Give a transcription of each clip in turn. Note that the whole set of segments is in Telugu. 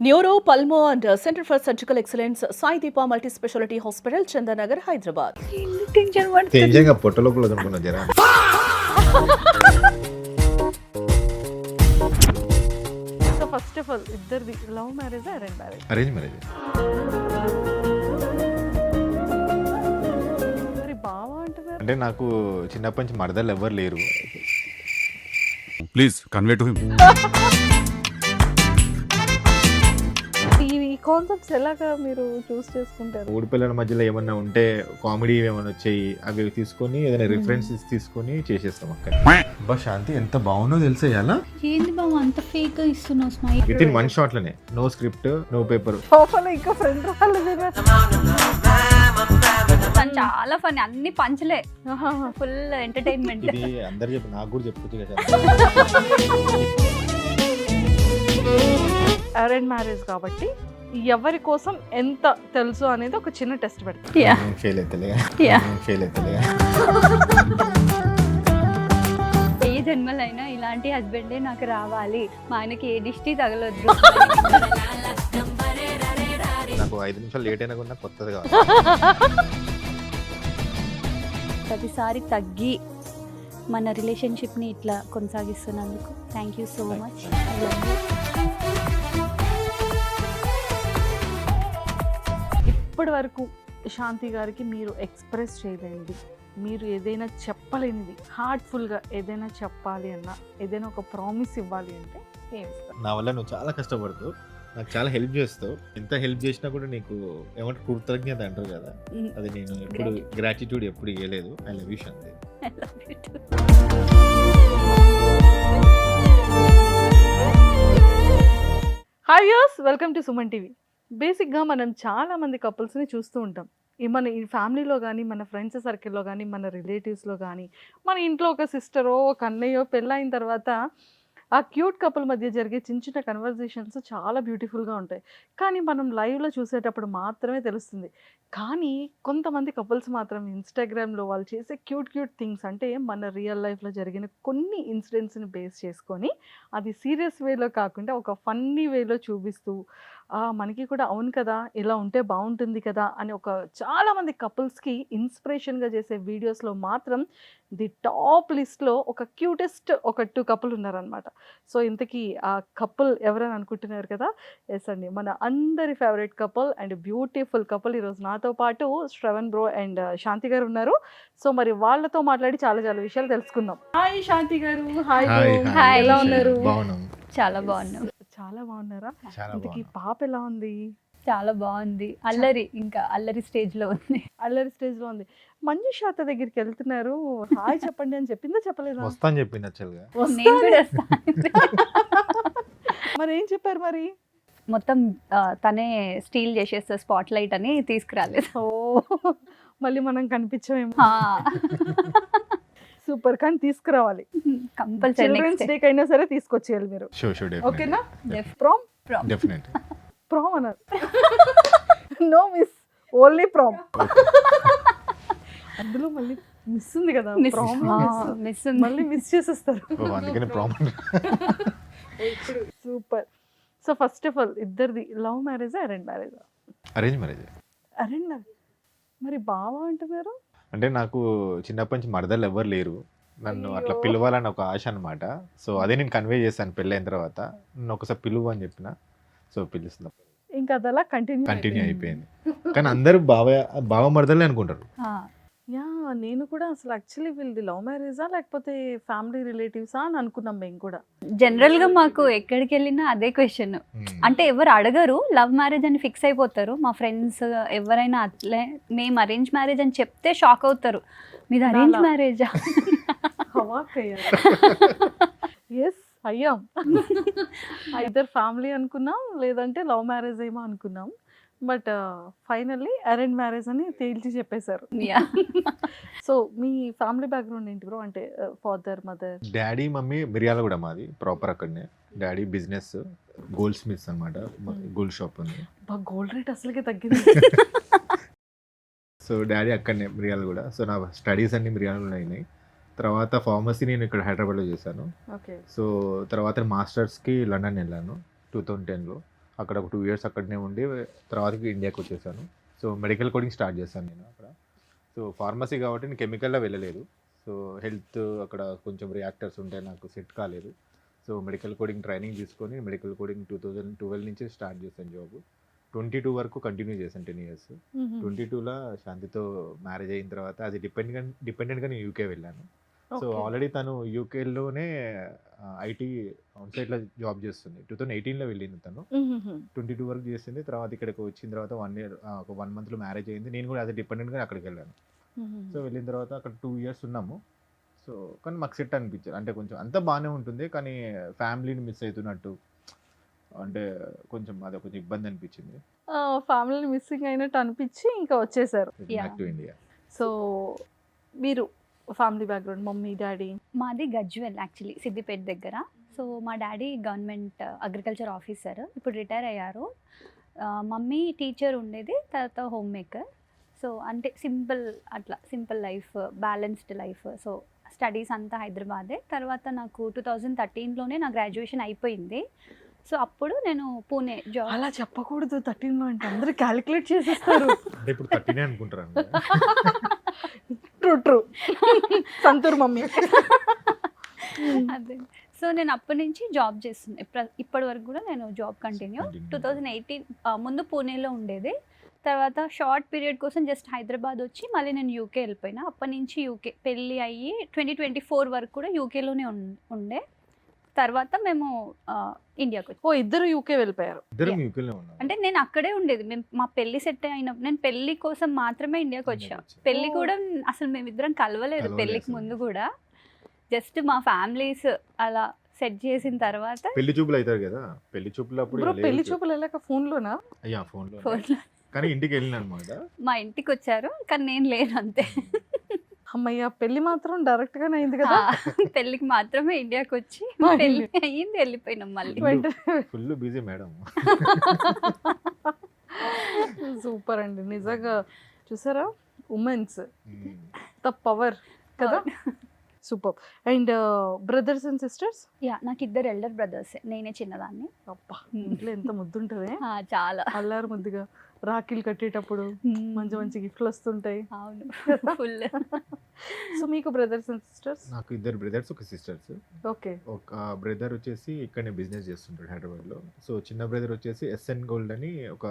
Neuro pulmo and centre for surgical excellence Sai Deepa multi speciality hospital Chandanagar Hyderabad. Tension పడుతుంది. తేజంగా పొట్ట లోపల కనుక్కున్నా జరా. సో ఫస్ట్ ఆఫ్ ఆల్ ఇద్దరిది love marriage arrange marriage? Arrange marriage. మరి బావ అంటున్నారు. అంటే నాకు చిన్నప్పటి నుంచి మరదలు ఎవ్వరు లేరు. Please convey to him. ఈ కాన్సెప్ట్స్ ఎలాగా మీరు చూస్ చేసుకుంటారు? ఊడి పిల్లల మధ్యలో ఏమన్నా ఉంటే కామెడీ ఏమన్నా వచ్చాయి అవి తీసుకొని ఏదైనా రిఫరెన్సెస్ తీసుకొని చేసేస్తాం అక్కడ. బా శాంతి ఎంత బాగుందో తెలిసే అలా ఏంది బాబు అంత ఫేక్ గా ఇస్తున్నావు స్మైల్? విత్ ఇన్ 1 షాట్ లోనే నో స్క్రిప్ట్ నో పేపర్. లోపల ఇంకా ఫ్రెండ్ రాలేదు. తను చాలా ఫన్, అన్ని పంచలే, ఫుల్ ఎంటర్టైన్మెంట్. ఇది అందరు చెప్పి నాకు కూడా చెప్పొచ్చు కదా. అరేంజ్ మ్యారేజ్ కాబట్టి ఎవరి కోసం ఎంత తెలుసు అనేది ఒక చిన్న టెస్ట్ పెడతాం. Fail అవుతలే fail అవుతలే. ఏ జన్మలైనా ఇలాంటి హస్బెండే నాకు రావాలి, మా ఆయనకి ఏ దిష్టి తగలొద్దు. నాకు 5 నిమిషాలు లేట్ అయినా కూడా కొత్తది కావాలి. ప్రతిసారి తగ్గి మన రిలేషన్షిప్ని ఇట్లా కొనసాగిస్తున్నందుకు థ్యాంక్ యూ సో మచ్. ఇప్పటి వరకు శాంతి గారికి మీరు ఎక్స్ప్రెస్ చేయలేనిది, మీరు ఏదైనా చెప్పలేనిది, హార్ట్ఫుల్గా ఏదైనా చెప్పాలి అన్నా, ఏదైనా ఒక ప్రామిస్ ఇవ్వాలి అంటే ఏం ఇస్తారు? నా వల్ల నువ్వు చాలా కష్టపడుతావు, నాకు చాలా హెల్ప్ చేస్తావు. ఎంత హెల్ప్ చేసినా కూడా నీకు ఏమంటే కృతజ్ఞత అంటారు కదా, అది నేను ఎప్పుడు గ్రాటిట్యూడ్ ఎప్పుడు ఇవ్వలేదు. I love you Shanti. Hi viewers, welcome to Suman TV. బేసిక్గా మనం చాలామంది కపుల్స్ని చూస్తూ ఉంటాం. మన ఈ ఫ్యామిలీలో కానీ, మన ఫ్రెండ్స్ సర్కిల్లో కానీ, మన రిలేటివ్స్లో కానీ, మన ఇంట్లో ఒక సిస్టరో ఒక అన్నయ్యో పెళ్ళైన తర్వాత ఆ క్యూట్ కపుల్ మధ్య జరిగే చిన్న చిన్న కన్వర్జేషన్స్ చాలా బ్యూటిఫుల్గా ఉంటాయి. కానీ మనం లైవ్లో చూసేటప్పుడు మాత్రమే తెలుస్తుంది. కానీ కొంతమంది కపుల్స్ మాత్రం ఇన్స్టాగ్రామ్లో వాళ్ళు చేసే క్యూట్ థింగ్స్, అంటే మన రియల్ లైఫ్లో జరిగిన కొన్ని ఇన్సిడెంట్స్ని బేస్ చేసుకొని అది సీరియస్ వేలో కాకుండా ఒక ఫన్నీ వేలో చూపిస్తూ మనకి కూడా అవును కదా, ఇలా ఉంటే బాగుంటుంది కదా అని ఒక చాలామంది కపుల్స్కి ఇన్స్పిరేషన్గా చేసే వీడియోస్లో మాత్రం ది టాప్ లిస్ట్లో ఒక క్యూటెస్ట్ ఒక 2 కపుల్ ఉన్నారనమాట. సో ఇంతకీ ఆ కపుల్ ఎవరని అనుకుంటున్నారు కదా? ఎస్ అండి, మన అందరి favourite couple and beautiful couple ఈరోజు నాతో పాటు శ్రవణ్ బ్రో అండ్ శాంతి గారు ఉన్నారు. సో మరి వాళ్ళతో మాట్లాడి చాలా చాలా విషయాలు తెలుసుకుందాం. హాయ్ శాంతి గారు. Hi bro. హాయ్. ఎలా ఉన్నారు? బాగున్నాం. చాలా బాగున్నాం. చాలా బాగున్నారా? చాలా ఇంతకీ బాగున్నాం. పాప ఎలా ఉంది? చాలా బాగుంది. అల్లరి, ఇంకా అల్లరి స్టేజ్లో ఉంది. అల్లరి స్టేజ్లో ఉంది. మంజుషాత దగ్గరికి వెళ్తున్నారు, హాయ్ చెప్పండి అని చెప్పిందా చెప్పలేదా? వస్తా అని చెప్పింది యాక్చువల్గా. నేను కూడా వస్తాను. మరి ఏం చెప్పారు మరి? మొత్తం తనే స్టీల్ చేసేస్తా స్పాట్ లైట్ అని తీసుకురాలేదు. ఓ మళ్ళీ మనం కనిపించమేమో. ఆ, సూపర్, కానీ తీసుకురావాలి. కంపల్సరీ చిల్డ్రన్స్ డే కైనా సరే తీసుకొచ్చేయాలి మీరు. షూర్ ఓకేనా? Next prom definite. ప్రామ్ అన్నారు. No miss, only prom. అందులో మళ్ళీ మిస్ ఉంది కదా, ప్రామ్ మిస్ మళ్ళీ మిస్ చేసేస్తారు. అందుకనే problem. Super. So first of all ఇద్దరిది love marriage arrange marriage? Arrange marriage. Arrange marriage. మరి బావ అంటున్నారు. అంటే నాకు చిన్నప్పటి నుంచి మరదలు ఎవ్వరు లేరు, నన్ను అట్లా పిలవాలని ఒక ఆశ అనమాట. సో అదే నేను కన్వే చేశాను పెళ్ళైన తర్వాత. నన్ను ఒకసారి పిలువు అని చెప్పిన, సో పిలుస్తున్నా. ఇంకా అదలా కంటిన్యూ అయిపోయింది. కానీ అందరూ బావ మరదలే అనుకుంటారు. యా, నేను కూడా అసలు యాక్చువల్లీ వీళ్ళది లవ్ మ్యారేజా లేకపోతే ఫ్యామిలీ రిలేటివ్సా అని అనుకున్నాం మేము కూడా. జనరల్ గా మాకు ఎక్కడికి వెళ్ళినా అదే క్వశ్చన్. అంటే ఎవరు అడగరు, లవ్ మ్యారేజ్ అని ఫిక్స్ అయిపోతారు. మా ఫ్రెండ్స్ ఎవరైనా అట్లే మేము అరేంజ్ మ్యారేజ్ అని చెప్తే షాక్ అవుతారు, మీది అరేంజ్ మ్యారేజా? ఎస్ అయ్యాం. ఇద్దరు ఫ్యామిలీ అనుకున్నాం, లేదంటే లవ్ మ్యారేజ్ ఏమో అనుకున్నాం. బట్ ఫైనల్లీ అరేంజ్ మ్యారేజ్ అని తేల్చి చెప్పేశారు. సో మీ ఫ్యామిలీ బ్యాక్గ్రౌండ్ ఏంటి బ్రో? అంటే ఫాదర్ మదర్? డాడీ మమ్మీ మిర్యాల కూడా మాది ప్రాపర్ అక్కడనే. డాడీ బిజినెస్ గోల్డ్ స్మిత్స్ అనమాట, గోల్డ్ షాప్ ఉంది. గోల్డ్ రేట్ అసలుకే తగ్గింది. సో డాడీ అక్కడనే మిర్యాల కూడా. సో నా స్టడీస్ అన్ని మిర్యాలలో అయినాయి. తర్వాత ఫార్మసీ నేను ఇక్కడ హైదరాబాద్లో చేశాను. ఓకే. సో తర్వాత మాస్టర్స్కి లండన్ వెళ్ళాను 2010లో. అక్కడ ఒక 2 years అక్కడనే ఉండి తర్వాతకి ఇండియాకి వచ్చేసాను. సో మెడికల్ కోడింగ్ స్టార్ట్ చేశాను నేను అక్కడ. సో ఫార్మసీ కాబట్టి నేను కెమికల్లో వెళ్ళలేదు. సో హెల్త్ అక్కడ కొంచెం రియాక్టర్స్ ఉంటే నాకు సెట్ కాలేదు. సో మెడికల్ కోడింగ్ ట్రైనింగ్ తీసుకొని మెడికల్ కోడింగ్ 2012 నుంచి స్టార్ట్ చేశాను జాబ్. 22 వరకు కంటిన్యూ చేశాను 10 years. 22లో శాంతితో మ్యారేజ్ అయిన తర్వాత అది డిపెండెంట్గా నేను యూకే వెళ్ళాను. సో ఆల్రెడీ తను యూకేలోనే ఐటీ ఆన్సైట్లో జాబ్ చేస్తుంది. 2018లో వెళ్ళింది తను. 22 వరకు చేసింది. తర్వాత ఇక్కడికి వచ్చిన తర్వాత 1 year ఒక 1 monthలో మ్యారేజ్ అయింది. నేను కూడా అది డిపెండెంట్గా అక్కడికి వెళ్ళాను. సో వెళ్ళిన తర్వాత అక్కడ 2 years ఉన్నాము. సో కానీ మాకు సెట్ అనిపించారు. అంటే కొంచెం అంత బాగానే ఉంటుంది కానీ ఫ్యామిలీని మిస్ అవుతున్నట్టు, అంటే కొంచెం అది కొంచెం ఇబ్బంది అనిపించింది. ఫ్యామిలీ మిస్సింగ్ అయినట్టు అనిపించి ఇంకా వచ్చేసారు. Back to India. సో మీరు ఫ్యామిలీ బ్యాక్గ్రౌండ్, మమ్మీ డాడీ? మాది గజ్వెల్ యాక్చువల్లీ, సిద్దిపేట దగ్గర. సో మా డాడీ గవర్నమెంట్ అగ్రికల్చర్ ఆఫీసర్, ఇప్పుడు రిటైర్ అయ్యారు. మమ్మీ టీచర్ ఉండేది, తర్వాత హోమ్ మేకర్. సో అంటే simple life, balanced life. So studies అంతా హైదరాబాదే. తర్వాత నాకు 2013లోనే నా గ్రాడ్యుయేషన్ అయిపోయింది. సో అప్పుడు నేను పూణే జాబ్. అలా చెప్పకూడదు 13లో అంటే అందరూ క్యాలిక్యులేట్ చేసేస్తారు. అంటే ఇప్పుడు 13 అనుకుంటారు. True Santoor mummy. అదే. సో నేను అప్పటి నుంచి జాబ్ చేస్తున్నాను. ఇప్పటి వరకు కూడా నేను జాబ్ కంటిన్యూ. 2018 ముందు పూణేలో ఉండేది. తర్వాత షార్ట్ పీరియడ్ కోసం జస్ట్ హైదరాబాద్ వచ్చి మళ్ళీ నేను యూకే వెళ్ళిపోయినా. అప్పటి నుంచి యూకే పెళ్ళి అయ్యి 2024 వరకు కూడా యూకేలోనే ఉండే. తర్వాత మేము ఇండియాకి వచ్చి. ఇద్దరు యూకే వెళ్ళిపోయారు. అంటే నేను అక్కడే ఉండేది. మా పెళ్లి సెట్ అయినప్పుడు నేను పెళ్లి కోసం మాత్రమే ఇండియాకి వచ్చాం. పెళ్లి కూడా అసలు మేమిద్దరం కలవలేదు పెళ్లికి ముందు కూడా. జస్ట్ మా ఫ్యామిలీస్ అలా సెట్ చేసిన తర్వాత పెళ్లి చూపులు అవుతారు కదా. పెళ్లి చూపులు అప్పుడు పెళ్లి చూపులు వెళ్ళాక ఫోన్లోనా? అయ్యా ఫోన్లో కానీ ఇంటికి వెళ్ళిన అనమాట. మా ఇంటికి వచ్చారు కానీ నేను లేను అంతే. అమ్మయ్య, పెళ్లి మాత్రం డైరెక్ట్ గానే అయింది కదా. పెళ్లికి మాత్రమే ఇండియాకి వచ్చి పెళ్లి అయ్యింది, వెళ్ళిపోయినాం మళ్ళీ. Full busy madam. సూపర్ అండి, నిజంగా చూసారా ఉమెన్స్ ద పవర్ కదా. Super. And brothers and sisters? Yeah, నాకు ఇద్దరు ఎల్డర్ బ్రదర్స్, నేనే చిన్నదాన్ని. అబ్బా, ఇంట్లో ఎంత ముద్దుంటది. చాలా అల్లారు ముద్దుగా రాఖీలు కట్టేటప్పుడు మంచి మంచి గిఫ్ట్లు వస్తుంటాయి. అవును, ఫుల్. సో మీకు బ్రదర్స్ అండ్ సిస్టర్స్? నాకు ఇద్దరు బ్రదర్స్, ఒక సిస్టర్స్. ఓకే. ఒక బ్రదర్ వచ్చేసి ఇక్కడనే బిజినెస్ చేస్తుంటాడు హైదరాబాద్లో. సో చిన్న బ్రదర్ వచ్చేసి SN గోల్డ్ అని ఒక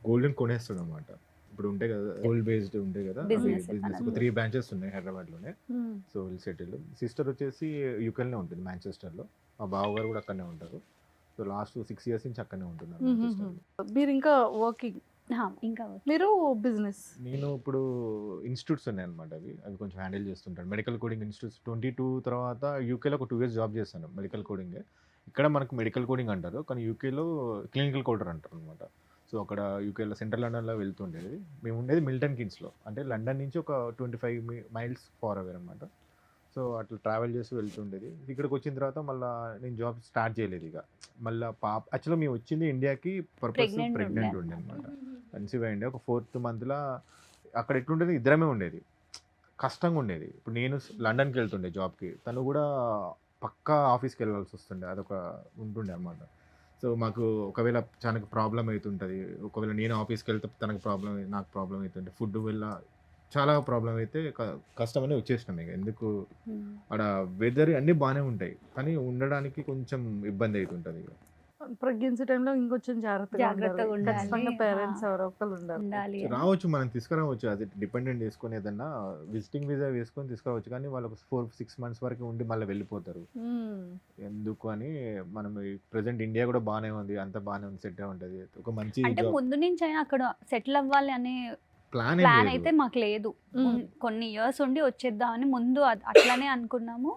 గోల్డెన్ కొనేస్తాడు అనమాట. ఇప్పుడు ఉంటాయి కదా గోల్డ్ బేస్డ్ ఉంటాయి కదా బిజినెస్. ఒక 3 branches ఉన్నాయి హైదరాబాద్లోనే. So will settle. సిస్టర్ వచ్చేసి యూకేలోనే ఉంటుంది, మాంచెస్టర్లో. మా బావగారు కూడా అక్కడనే ఉంటారు. సో లాస్ట్ 6 years నుంచి అక్కడనే ఉంటున్నారు. మీరు ఇంకా వర్కింగ్? ఇంకా మీరు బిజినెస్? నేను ఇప్పుడు ఇన్స్టిట్యూట్స్ ఉన్నాయి అనమాట, అవి కొంచెం హ్యాండిల్ చేస్తుంటాను. మెడికల్ కోడింగ్ ఇన్స్టిట్యూట్స్ 22 తర్వాత యూకేలో ఒక 2 years జాబ్ చేశాను మెడికల్ కోడింగ్. ఇక్కడ మనకు మెడికల్ కోడింగ్ అంటారు కానీ యూకేలో క్లినికల్ కోడర్ అంటారు అనమాట. సో అక్కడ యూకేలో సెంట్రల్ లండన్లో వెళ్తుండేది. మేము ఉండేది మిల్టన్ కిన్స్లో, అంటే లండన్ నుంచి ఒక 25 miles ఫార్ అవే అనమాట. సో అట్లా ట్రావెల్ చేసి వెళ్తుండేది. ఇక్కడికి వచ్చిన తర్వాత మళ్ళీ నేను జాబ్ స్టార్ట్ చేయలేదు. ఇక మళ్ళీ యాక్చువల్గా మేము వచ్చింది ఇండియాకి పర్పస్ ప్రెగ్నెంట్ ఉండే అనమాట. కన్సీవ్ అయ్యిండే ఒక 4th monthలో. అక్కడ ఎట్లుండేది, ఇద్దరమే ఉండేది, కష్టంగా ఉండేది. ఇప్పుడు నేను లండన్కి వెళ్తుండే జాబ్కి, తను కూడా పక్కా ఆఫీస్కి వెళ్ళాల్సి వస్తుండే, అదొక ఉంటుండే అనమాట. సో మాకు ఒకవేళ తనకు ప్రాబ్లం అవుతుంటుంది, ఒకవేళ నేను ఆఫీస్కి వెళ్తే తనకు నాకు ప్రాబ్లం అవుతుంటే, ఫుడ్ వల్ల చాలా ప్రాబ్లం అయితే కష్టమని వచ్చేసినాం. ఇక ఎందుకు, అక్కడ వెదర్ అన్నీ బాగానే ఉంటాయి కానీ ఉండడానికి కొంచెం ఇబ్బంది అవుతుంటుంది. ఇక ప్రెగ్నెన్సీ టైంలో ఇంకొంచెం జాగ్రత్తగా ఉండాలి. పేరెంట్స్ ఎవరో ఒకరు ఉండాలి. రావచ్చు, మనం తీసుకురావచ్చు, అది డిపెండెంట్ చేసుకుని ఏదన్నా విజిటింగ్ వీసా వేసుకొని తీసుకురావచ్చు. కానీ వాళ్ళకు 4-6 months వరకు ఉండి మళ్ళీ వెళ్ళిపోతారు. ఎందుకు అని మనం ప్రెసెంట్ ఇండియా కూడా బాగానే ఉంది, అంత బాగానే ఉంది, సెట్ ఉంటుంది. ఒక మంచి అంటే ముందు నుంచి అయినా అక్కడ సెటిల్ అవ్వాలి అనే ప్లాన్ అయితే మాకు లేదు. కొన్ని ఇయర్స్ ఉండి వచ్చేద్దామని ముందు అట్లానే అనుకున్నాము.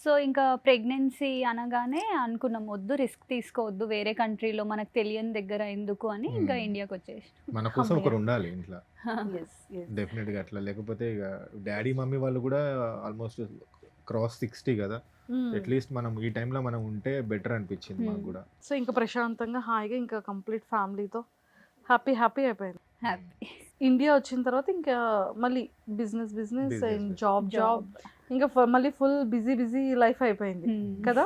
సో ఇంకా ప్రెగ్నెన్సీ అనగానే అనుకున్నాము వద్దు, రిస్క్ తీసుకోవద్దు, వేరే కంట్రీలో మనకు తెలియని దగ్గర ఎందుకు అని ఇంకా ఇండియాకి వచ్చేసి. మన కోసం ఒకరు ఉండాలి ఇంట్లో డెఫినెట్గా. అట్లా లేకపోతే ఇక డాడీ మమ్మీ వాళ్ళు కూడా ఆల్మోస్ట్ క్రాస్ 60 కదా. అట్లీస్ట్ మనం ఈ టైంలో మనం ఉంటే బెటర్ అనిపించింది మాకు కూడా. సో ఇంకా ప్రశాంతంగా హాయిగా ఇంకా కంప్లీట్ ఫ్యామిలీతో హ్యాపీ అయిపోయింది. ఇండియా వచ్చిన తర్వాత ఇంకా మళ్ళీ బిజినెస్ అండ్ జాబ్ ఇంకా మళ్ళీ ఫుల్ బిజీ లైఫ్ అయిపోయింది కదా.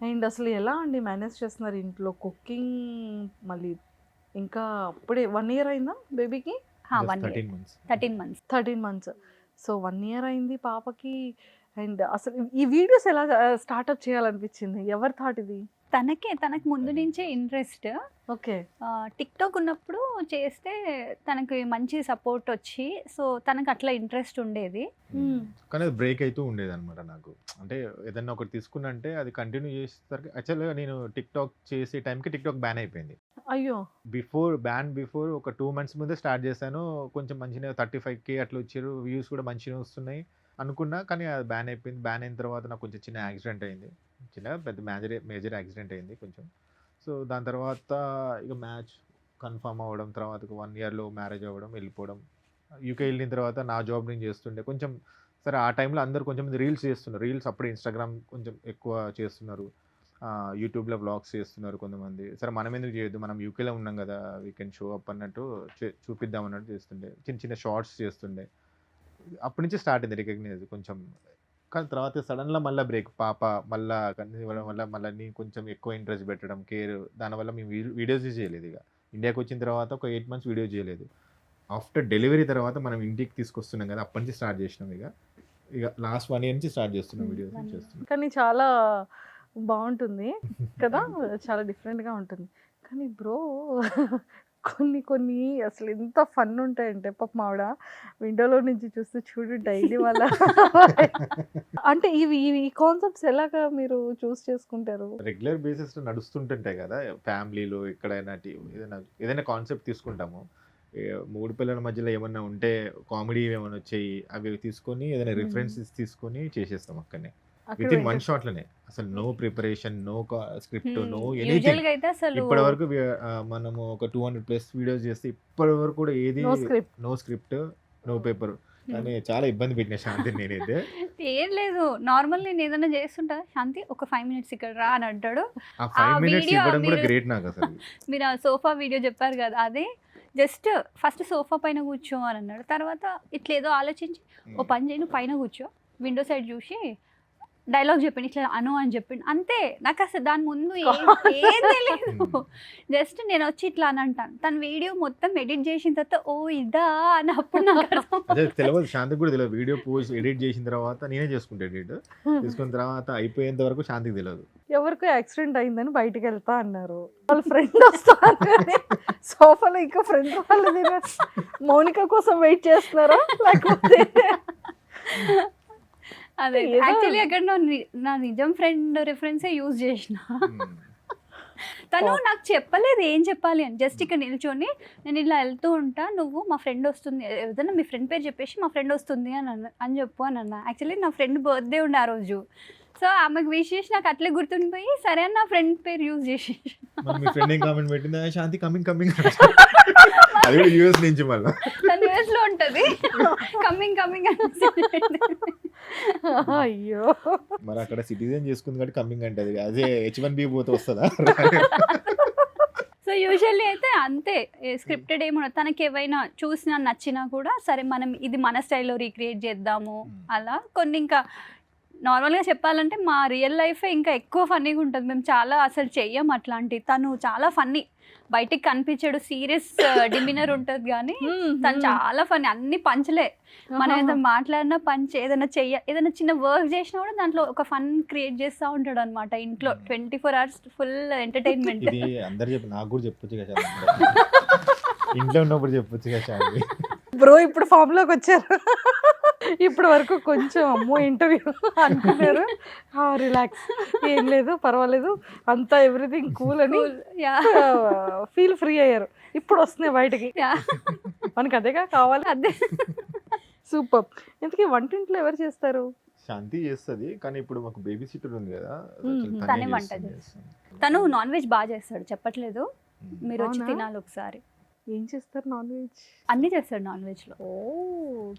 అండ్ అసలు ఎలా అండి మేనేజ్ చేస్తున్నారు ఇంట్లో కుకింగ్? మళ్ళీ ఇంకా అప్పుడే 1 ఇయర్ అయిందా బేబీకి? 1 year 13 months. 13 months. 13 months. So 1 year అయింది పాపకి. అండ్ అసలు ఈ వీడియోస్ ఎలా స్టార్ట్అప్ చేయాలనిపించింది? ఎవరి థాట్ ఇది? తనకు ముందు నుంచే ఇంట్రెస్ట్. ఓకే. టిక్టాక్ ఉన్నప్పుడు చేస్తే తనకి మంచి సపోర్ట్ వచ్చి, సో తనకు అట్లా ఇంట్రెస్ట్ ఉండేది. కానీ అది బ్రేక్ అవుతూ ఉండేది అనమాట నాకు. అంటే ఏదన్నా ఒకటి తీసుకున్నంటే అది కంటిన్యూ చేసేసరికి యాక్చువల్గా నేను టిక్టాక్ చేసే టైంకి టిక్టాక్ బ్యాన్ అయిపోయింది. అయ్యో! బిఫోర్ ఒక 2 months ముందే స్టార్ట్ చేశాను. కొంచెం మంచిగా 35K అట్లా వచ్చారు, వ్యూస్ కూడా మంచిగా వస్తున్నాయి అనుకున్నా. కానీ అది బ్యాన్ అయిపోయింది. బ్యాన్ అయిన తర్వాత నాకు కొంచెం చిన్న యాక్సిడెంట్ అయింది. పెద్ద మేజర్ యాక్సిడెంట్ అయింది కొంచెం. సో దాని తర్వాత ఇక మ్యాచ్ కన్ఫర్మ్ అవ్వడం, తర్వాత 1 yearలో మ్యారేజ్ అవ్వడం, వెళ్ళిపోవడం. యూకే వెళ్ళిన తర్వాత నా జాబ్ నేను చేస్తుండే కొంచెం. సరే ఆ టైంలో అందరు కొంచెం రీల్స్ చేస్తున్నారు. రీల్స్ అప్పుడు ఇన్స్టాగ్రామ్ కొంచెం ఎక్కువ చేస్తున్నారు, యూట్యూబ్లో వ్లాగ్స్ చేస్తున్నారు కొంతమంది. సరే మనం ఎందుకు చేయొద్దు, మనం యూకేలో ఉన్నాం కదా, వీ కెన్ షో అప్ అన్నట్టు చూపిద్దాం అన్నట్టు చేస్తుండే. చిన్న చిన్న షార్ట్స్ చేస్తుండే. అప్పటి నుంచి స్టార్ట్ అయింది రికగ్నైజ్ కొంచెం. కానీ తర్వాత సడన్గా మళ్ళీ బ్రేక్, పాప మళ్ళీ కన్సీవ్ ఇవ్వడం వల్ల మళ్ళీ నేను కొంచెం ఎక్కువ ఇంట్రెస్ట్ పెట్టడం, కేర్, దానివల్ల మేము వీడియోస్ చేయలేదు. ఇక ఇండియాకి వచ్చిన తర్వాత ఒక 8 months వీడియో చేయలేదు. ఆఫ్టర్ డెలివరీ తర్వాత మనం ఇంటికి తీసుకొస్తున్నాం కదా, అప్పటి నుంచి స్టార్ట్ చేసినాం. ఇక లాస్ట్ 1 year నుంచి స్టార్ట్ చేస్తున్నాం వీడియోస్ చేస్తున్నాం. కానీ చాలా బాగుంటుంది కదా, చాలా డిఫరెంట్గా ఉంటుంది. కానీ బ్రో కొన్ని అసలు ఎంత ఫన్ ఉంటాయంటే పాపం ఆవిడ విండోలో నుంచి చూస్తూ చూడు డైలీ వాళ్ళ అంటే ఈ కాన్సెప్ట్స్ ఎలాగా మీరు చూస్ చేసుకుంటారు? రెగ్యులర్ బేసిస్ నడుస్తుంటుంటాయి కదా ఫ్యామిలీలో, ఎక్కడైనా ఏదైనా కాన్సెప్ట్ తీసుకుంటాము. 3 పిల్లల మధ్యలో ఏమన్నా ఉంటే కామెడీ ఏమైనా వచ్చాయి, అవి తీసుకొని ఏదైనా రిఫరెన్సెస్ తీసుకొని చేసేస్తాం అక్కడనే విత్ ఇన్ 1 shot లోనే. అసలు no preparation, no script, no anything. యూజువల్గా అయితే అసలు ఇప్పటి వరకు మనము ఒక 200+ వీడియోస్ చేస్తే ఇప్పటి వరకు కూడా ఏది నో స్క్రిప్ట్, నో పేపర్. కానీ చాలా ఇబ్బంది పెట్టిన శాంతి నేనైతే. ఏం లేదు, నార్మల్ నేను ఏదైనా చేస్తుంటా, శాంతి ఒక 5 minutes ఇక్కడ రా అని అంటాడు. ఆ 5 minutes video ఇవ్వడం కూడా మీరు- గ్రేట్ నాకు అసలు. మీరు ఆ సోఫా వీడియో చెప్పారు కదా, అదే జస్ట్ ఫస్ట్ సోఫా పైన కూర్చో అని అన్నాడు. తర్వాత ఇట్లా ఏదో ఆలోచించి ఓ పని చేయను, పైన కూర్చో, విండో సైడ్ చూసి డైలాగ్ చెప్పిండు, ఇట్లా అను అని చెప్పిండు. అంతే. నాకు అసలు దాని ముందు ఏం తెలియదు. జస్ట్ నేను వచ్చి ఇట్లా అని అంటాను. తన వీడియో మొత్తం ఎడిట్ చేసిన తర్వాత ఓ ఇదా అని అప్పుడు నాకు అర్థం. అదే తెలియదు, శాంతికి కూడా తెలియదు. వీడియో పోస్ట్ ఎడిట్ చేసిన తర్వాత నేనే చేసుకుంటా ఎడిట్. చేసుకున్న తర్వాత అయిపోయేంత వరకు శాంతికి తెలియదు. ఎవరికో యాక్సిడెంట్ అయిందని బయటికి వెళ్తా అన్నారు, వాళ్ళ ఫ్రెండ్ వస్తా అన్నది. సోఫాలో ఇంకా ఫ్రెండ్ వాళ్ళది. మౌనిక కోసం వెయిట్ చేస్తున్నారా లేకపోతే? అదే ఏదో- యాక్చువల్లీ అక్కడ నా నిజం ఫ్రెండ్ రిఫరెన్సే యూజ్ చేసిన. తను నాకు చెప్పలేదు ఏం చెప్పాలి అని. జస్ట్ ఇక్కడ నిల్చొని నేను ఇలా వెళ్తూ ఉంటా, నువ్వు మా ఫ్రెండ్ వస్తుంది, ఏదైనా మీ ఫ్రెండ్ పేరు చెప్పేసి మా ఫ్రెండ్ వస్తుంది అని చెప్పు అని అన్న. యాక్చువల్లీ నా ఫ్రెండ్ బర్త్డే ఉండే ఆ రోజు. సో ఆమెకు విష్ చేసి నాకు అట్లే గుర్తుండిపోయి సరే అని నా ఫ్రెండ్ పేరు యూజ్ చేసి మరి మీ ఫ్రెండ్ ఏం కామెంట్ పెట్టింది, శాంతి కమింగ్ కమింగ్. అది కూడా యూఎస్ నుంచి మళ్ళీ. తన యూఎస్ లో ఉంటది, కమింగ్ కమింగ్ అని. అయ్యో, మరి అక్కడ సిటిజన్ చేసుకుంది కాబట్టి కమింగ్ అంటే అది అదే H1B పోతే వస్తుందా? సో యూజువల్లీ అయితే అంతే, స్క్రిప్టెడ్ ఏముండదు. తనకి ఏవైనా చూసినా నచ్చినా కూడా సరే మనం ఇది మన స్టైల్లో రీక్రియేట్ చేద్దాము అలా. కొన్ని ఇంకా నార్మల్గా చెప్పాలంటే మా రియల్ లైఫే ఇంకా ఎక్కువ ఫన్నీగా ఉంటుంది. మేము చాలా అసలు చెయ్యం అట్లాంటి. తను చాలా ఫన్నీ, బయటికి కనిపించాడు, సీరియస్ డిమినర్ ఉంటుంది కానీ తను చాలా ఫన్నీ. అన్ని పంచలే. మనం ఏదైనా మాట్లాడినా పంచ్, ఏదైనా చిన్న వర్క్ చేసినా కూడా దాంట్లో ఒక ఫన్ క్రియేట్ చేస్తూ ఉంటాడు అనమాట. ఇంట్లో 24 hours ఫుల్ ఎంటర్టైన్మెంట్. ఇది అందరు చెప్పి నాకు కూడా చెప్పొచ్చు కదా, ఇంట్లో ఉన్నప్పుడు చెప్పొచ్చు కదా శాంతి. బ్రో ఇప్పుడు ఫామ్ లోకి వచ్చారు. ఇప్పటి వరకు కొంచెం అమ్మో ఇంటర్వ్యూ అనుకున్నారు, రిలాక్స్, ఏం లేదు పర్వాలేదు అంతా ఎవ్రీథింగ్ కూల్ అని ఫీల్ ఫ్రీ అయ్యారు. ఇప్పుడు వస్తున్నాయి బయటకి, మనకి అదేగా కావాలి. అదే సూపర్. ఇంతకీ వంటింట్లో ఎవరు చేస్తారు? శాంతి చేస్తుంది, కానీ ఇప్పుడు మాకు బేబీ సిట్టర్ ఉంది కదా, తనే వంట చేస్తుంది. తను నాన్ వెజ్ బాగా చేస్తాడు, చెప్పట్లేదు, మీరు వచ్చి అవునా? తినాలి ఒకసారి. ఏం చేస్తారు నాన్ వెజ్? అన్ని చేస్తాడు నాన్ వెజ్ లో. ఓ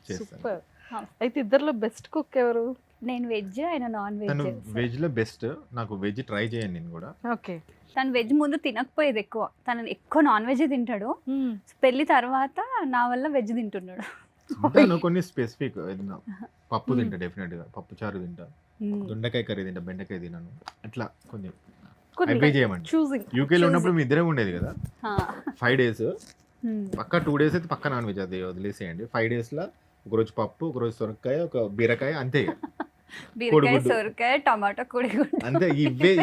చేస్తాను. సూపర్. హా. అయితే ఇద్దరిలో బెస్ట్ కుక్ ఎవరు? నేను వెజ్, ఆయన నాన్ తను వెజ్. వెజ్ లో బెస్ట్. నాకు వెజ్ ట్రై చేయను నేను కూడా. ఓకే. తను వెజ్ ముందు తినకపోయేది ఎక్కువ, తను ఎక్కువ నాన్ వెజ్ తింటాడు. పెళ్లి తర్వాత నా వల్ల వెజ్ తింటున్నాడు. తింటాను కొన్ని స్పెసిఫిక్ ఏదైనా పప్పు మ్మ్. తింటా డెఫినెట్గా, పప్పు చారు తింటా, మ్మ్. దొండకాయ కర్రీ తింటా, బెండకాయ తినను, అట్లా కొంచెం కొన్ని అవి చేయమండి. చూసింగ్. యూకేలో ఉన్నప్పుడు మీ ఇద్దరే ఉండేది కదా ఆ. 5 days, మ్మ్. పక్కా 2 days అయితే పక్క నాన్ వెజ్, అది వదిలేసేయండి. 5 daysలో ఒకరోజు పప్పు, ఒకరోజు సొరకాయ, ఒక బీరకాయ, అంతే ఇక. బీరకాయ, కోడిగుడ్డు. సొరకాయ, టమాటా, కోడిగుడ్డు. అంతే,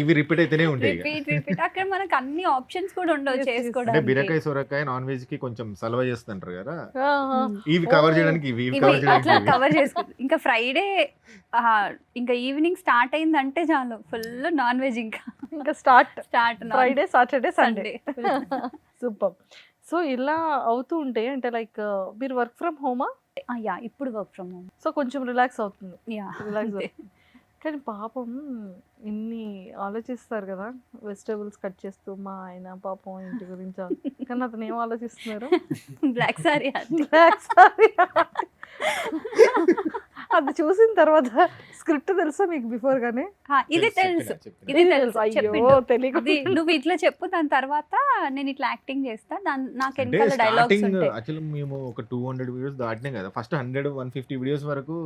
ఇవి రిపీట్ అయితేనే ఉంటాయి ఇక. రిపీట్ అక్కడ మనకు అన్ని ఆప్షన్స్ కూడా ఉండవు Yes, yes. అంటే చేసుకోవడానికి. బీరకాయ సొరకాయ నాన్ వెజ్ కి కొంచెం సలవ చేస్తుంటారు కదా, ఆహా. మ్మ్. ఇవి కవర్ Oh. చేయడానికి ఇవి ఇవి కవర్ అట్లా చేయడానికి కవర్ చేసుకుంది. ఇంకా ఫ్రైడే ఇంకా ఈవినింగ్ స్టార్ట్ అయిందంటే చాలు ఫుల్ నాన్ వెజ్ ఇంకా ఇంకా start start Friday, Saturday, Sunday. Sunday. Super. So ఇలా అవుతూ ఉంటాయి అంటే లైక్ మీరు వర్క్ ఫ్రమ్ హోమా, యా ఇప్పుడు వర్క్ ఫ్రమ్ హోమ్. సో కొంచెం రిలాక్స్ అవుతుంది. యా రిలాక్స్ కానీ పాపం ఇన్ని ఆలోచిస్తారు కదా, వెజిటేబుల్స్ కట్ చేస్తూ మా ఆయన పాపం ఇంటి గురించి కానీ అతను ఏం ఆలోచిస్తున్నారు? Black sari Black saree. అది చూసిన తర్వాత స్క్రిప్ట్ తెలుసా మీకు బిఫోర్ గానే? ఇది తెలుసు, ఇది తెలుసు అయ్యో చెప్పిండు. తెలియదు. ఇది నువ్వు ఇట్లా చెప్పు, దాని తర్వాత నేను ఇట్లా యాక్టింగ్ చేస్తా, నాకు అంటే వెనకాల డైలాగ్స్ స్టార్టింగ్ ఉంటాయి. యాక్చువల్లీ మేము ఒక 200 వీడియోస్ దాటినాం కదా, ఫస్ట్ 100-150 వీడియోస్ వరకు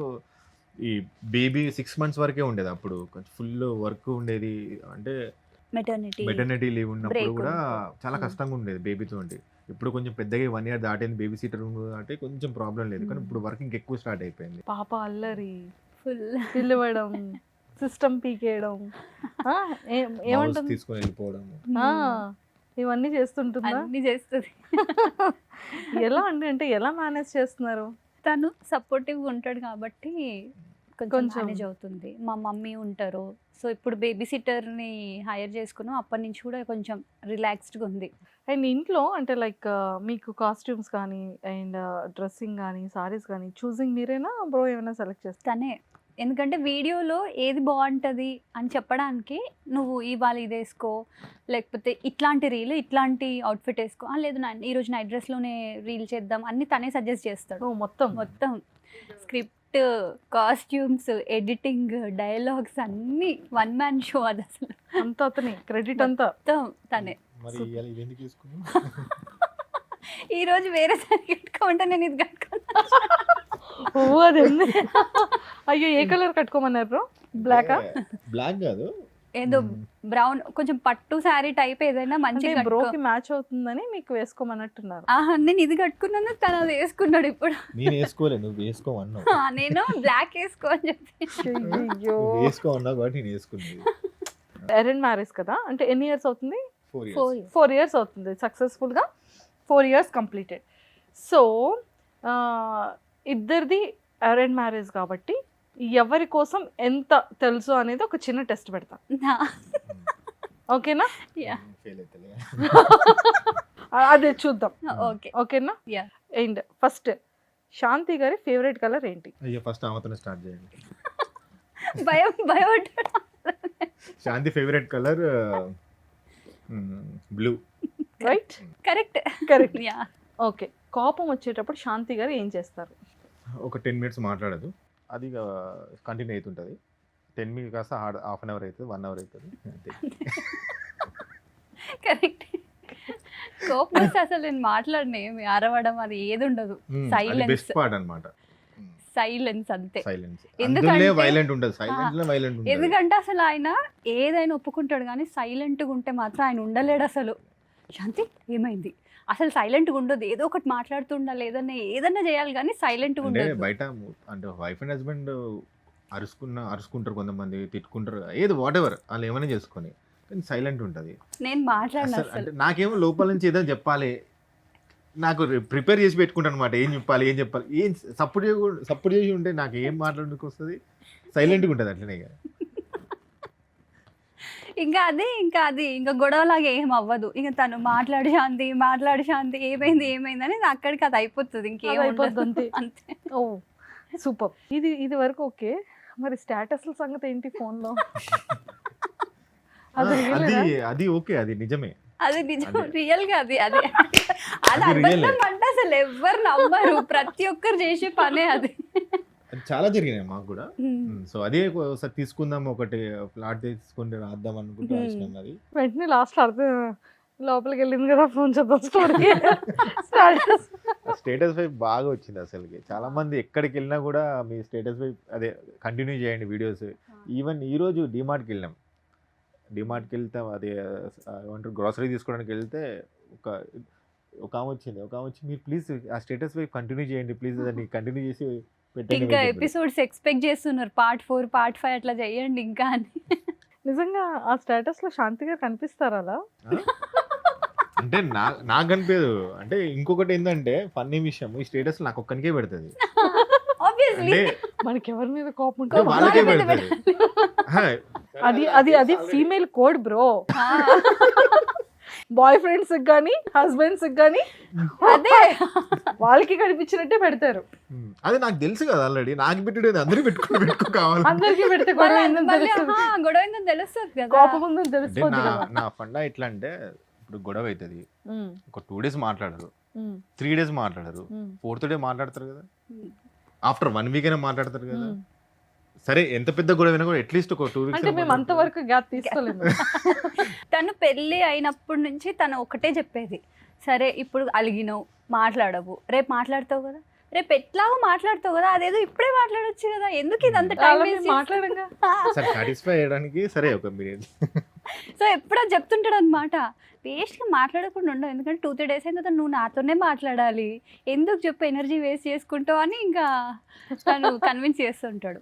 ఈ బేబీ 6 months వరకే ఉండేది. అప్పుడు కొంచెం ఫుల్ వర్క్ ఉండేది, అంటే మెటర్నిటీ లీవ్ ఉన్నప్పుడు Break కూడా ఉంది. చాలా కష్టంగా ఉండేది బేబీతో. ఇప్పుడు కొంచెం పెద్దగా 1 year దాటింది, బేబీ సీటర్ అంటే కొంచెం ప్రాబ్లం లేదు, కానీ ఇప్పుడు వర్క్ ఇంకెక్కువ స్టార్ట్ అయిపోయింది. పాప అల్లరి, ఫుల్ పిలవడం, సిస్టమ్ పీకేయడం, ఆ, Mouse ఏమంటుంది? తీసుకొని వెళ్ళిపోవడం. ఆ, ఇవన్నీ చేస్తుంటుందా? అన్ని చేస్తుంది. ఎలా అండి, అంటే ఎలా మేనేజ్ చేస్తున్నారు? తను సపోర్టివ్ ఉంటాడు కాబట్టి కొంచెం కొంచెం. మేనేజ్ అవుతుంది. మా మమ్మీ ఉంటారు, సో ఇప్పుడు బేబీ సిట్టర్ని హైర్ చేసుకున్నాం, అప్పటి నుంచి కూడా కొంచెం రిలాక్స్డ్గా ఉంది. అండ్ ఇంట్లో అంటే లైక్ మీకు కాస్ట్యూమ్స్ కానీ అండ్ డ్రెస్సింగ్ కానీ సారీస్ కానీ చూసింగ్ మీరేనా, బ్రో ఏమైనా సెలెక్ట్ చేస్తారు? తనే, ఎందుకంటే వీడియోలో ఏది బాగుంటుంది అని చెప్పడానికి నువ్వు ఇవాళ ఇది వేసుకో, లేకపోతే ఇట్లాంటి రీల్, ఇట్లాంటి అవుట్ఫిట్ వేసుకో, లేదు నా ఈరోజు నైట్ డ్రెస్లోనే రీల్ చేద్దాం అన్ని తనే సజెస్ట్ చేస్తాడు. మొత్తం మొత్తం స్క్రిప్ట్, కాస్ట్యూమ్స్, ఎడిటింగ్, డైలాగ్స్ అన్నీ వన్ మ్యాన్ షో అది అసలు. అంతా అతని క్రెడిట్ అంతా. మొత్తం తనే. మరి ఇవాళ ఇది ఎందుకు తీసుకున్నావు? ఈరోజు వేరే సారీ కట్టుకోమంటే నేను ఇది కట్టుకున్నా. ఓ అది ఉంది. అయ్యో ఏ కలర్ కట్టుకోమన్నారు బ్రో? బ్లాకా? బ్లాక్ కాదు, ఏదో బ్రౌన్, కొంచెం పట్టు శారీ టైప్ ఏదైనా అంటే మంచిగా బ్రోకి మ్యాచ్ అవుతుందని మీకు వేసుకోమన్నట్టున్నారు. నేను ఇది కట్టుకున్నాను, తను అది వేసుకున్నాడు ఇప్పుడు. నేను వేసుకోలే, నువ్వు వేసుకోమన్నావు. నేను బ్లాక్ వేసుకో అని చెప్పి. అయ్యో, నువ్వు వేసుకోమన్నావు కాబట్టి నేను వేసుకున్నది. అరేంజ్ మ్యారేజ్ కదా, అంటే ఎన్ని ఇయర్స్ అవుతుంది? 4 years. 4 years అవుతుంది సక్సెస్ఫుల్గా. 4 years కంప్లీటెడ్. సో ఇద్దరిది అరేంజ్ మ్యారేజ్ కాబట్టి ఎవరి కోసం ఎంత తెలుసు అనేది ఒక చిన్న టెస్ట్ పెడతా, ఓకేనా? Yeah, Fail అవుతలే. అదే చూద్దాం, ఓకే. ఓకేనా? యా, అండ్ ఫస్ట్ శాంతి గారి ఫేవరెట్ కలర్ ఏంటి? అయ్యో ఫస్ట్ ఆమెతోనే స్టార్ట్ చేయండి. భయం భయం. Shanti favourite colour blue. Right, correct correct. Yeah. Okay, కోపం వచ్చేటప్పుడు శాంతి గారు ఏం చేస్తారు? ఒక 10 minutes మాట్లాడదు, అది కంటిన్యూ అవుతుంటుంది. 10 minutes కాస్త హాఫ్ అన్ అవర్ అవుతుంది, 1 hour అవుతుంది, అంతే. కరెక్ట్. కోపం వస్తే అసలు నేను మాట్లాడనే, అరవడం అది ఏది ఉండదు, Silence. బెస్ట్ పార్ట్ అన్నమాట, సైలెన్స్ అంతే. సైలెన్స్. ఎందుకంటే- అందులో వైలెంట్ ఉంటుంది, సైలెంట్ లో వైలెంట్ ఉంటుంది. ఎందుకంటే అసలు ఆయన ఏదైనా ఒప్పుకుంటాడు కానీ సైలెంట్గా ఉంటే మాత్రం ఆయన ఉండలేడు అసలు. శాంతి ఏమైంది, అసలు సైలెంట్గా ఉండదు, ఏదో ఒకటి మాట్లాడుతుండాలి, ఏదన్నా చేయాలి కానీ సైలెంట్గా అంటే ఉండదు. బయట అంటే వైఫ్ అండ్ హస్బెండ్ అరుచుకుంటారు, కొంతమంది తిట్టుకుంటారు, ఏది వాట్ ఎవర్ వాళ్ళు ఏమైనా చేసుకొని, కానీ సైలెంట్ ఉంటుంది. నేను మాట్లాడిన అసలు అసలు అంటే నాకేమో లోపల నుంచి ఏదో చెప్పాలి, నాకు ప్రిపేర్ చేసి పెట్టుకుంటాను అనమాట, ఏం చెప్పాలి, ఏం సపోర్ట్ చేసి ఉంటే నాకు ఏం మాట్లాడడానికి వస్తుంది, సైలెంట్గా ఉంటుంది అట్లనే. ఇంకా అది గొడవలాగా ఏం అవ్వదు. ఇంకా తను మాట్లాడి శాంతి ఏమైంది అని అక్కడికి అది అయిపోతుంది, ఇంకేం అది అయిపోద్ది ఉండదు. అంతే. అంతే. ఓ సూపర్. ఇది వరకు ఓకే, మరి స్టేటస్ల సంగతి ఏంటి ఫోన్లో? అది అది ఓకే, అది నిజమే, అది నిజం, అదే. రియల్ గా అది అది అబద్ధం real. అంటే అసలు ఎవ్వరు నమ్మరు, ప్రతి ఒక్కరు చేసే పనే అది. అది చాలా జరిగినాయి మాకు కూడా. సో అదే ఒకసారి తీసుకుందాం, ఒకటి ప్లాట్ తీసుకుంటే రాద్దాం అనుకుంటే రాసినాం. అది వెంటనే లాస్ట్ అర్థం లోపలికి వెళ్ళింది కదా ఫోన్ చేద్దాం స్టోరీ స్టాటస్. స్టేటస్ వైపు బాగా వచ్చింది అసలుకి. చాలా మంది ఎక్కడికి వెళ్ళినా కూడా మీ స్టేటస్ వైపు అదే కంటిన్యూ చేయండి వీడియోస్. ఈవెన్ ఈరోజు డిమార్ట్కి వెళ్ళాం. డిమార్ట్కి వెళ్తే అది ఏమంటారు గ్రాసరీ తీసుకోవడానికి వెళ్తే ఒక ఒక ఆమె వచ్చింది. ఒక ఆమె వచ్చి మీరు ప్లీజ్ ఆ స్టేటస్ వైపు కంటిన్యూ చేయండి ప్లీజ్ దాన్ని కంటిన్యూ చేసి పెట్టండి ఇంకా అని చెప్పింది. ఎపిసోడ్స్ ఎక్స్పెక్ట్ చేస్తున్నారు, పార్ట్ 4 పార్ట్ 5 అట్లా చేయండి ఇంకా అని. నిజంగా ఆ స్టేటస్ లో శాంతి గారు కనిపిస్తారా అలా? ఆ? అంటే నాకు కనిపించదు. అంటే ఇంకొకటి ఏంటంటే ఫన్నీ విషయం ఈ స్టేటస్ నాకు ఒక్కనికే పెడుతుంది. ఆబ్వియస్లీ అంటే మనకి ఎవరి మీద కోపం అంటే ఉంటుందో వాళ్ళకే వాళ్ళ మీద పెడుతుంది. అది అది అది female code bro. Boyfriends కానీ హస్బెండ్స్ కానీ అదే వాళ్ళకి కనిపించినట్టే పెడతారు. అది నాకు తెలుసు కదా ఆల్రెడీ. నాకు పెట్టేది అందరూ పెట్టుకో కావాలి. అందరికి పెడితే గొడవ ఏందని మళ్ళీ తెలుస్తుంది, గొడవ ఏందని తెలుస్తుంది కదా. కోపం ఉందని అంటే తెలిసిపోద్ది కదా. నా ఫండా ఎట్లా అంటే ఇప్పుడు గొడవ అవుతుంది. ఒక 2 days మాట్లాడరు, 3 days మాట్లాడరు, 4th day మాట్లాడతారు కదా. ఆఫ్టర్ 1 week అయినా మాట్లాడతారు కదా. సరే ఎంత పెద్ద గొడవ అయినా కూడా అట్లీస్ట్ ఒక 2 weeks అంటే మేము అంతవరకు గ్యాప్ తీసుకోలేము. తను పెళ్ళి అయినప్పటి నుంచి తను ఒకటే చెప్పేది, సరే ఇప్పుడు అలిగినావు మాట్లాడవు, రేపు మాట్లాడతావు కదా, రేపు ఎట్లాగో మాట్లాడతావు కదా, అదేదో ఇప్పుడే మాట్లాడొచ్చు కదా, ఎందుకు ఇదంతా టైం అలా మేము మాట్లాడంగా. సరే సాటిస్ఫై చేయడానికి సరే ఒక మీరు సో ఎప్పుడు అది చెప్తుంటాడు అనమాట, వేస్ట్గా మాట్లాడకుండా ఉండవు, ఎందుకంటే 2-3 days అయిన తర్వాత నువ్వు నాతోనే మాట్లాడాలి, ఎందుకు చెప్పు ఎనర్జీ వేస్ట్ చేసుకుంటావు అని ఇంకా తను కన్విన్స్ చేస్తుంటాడు.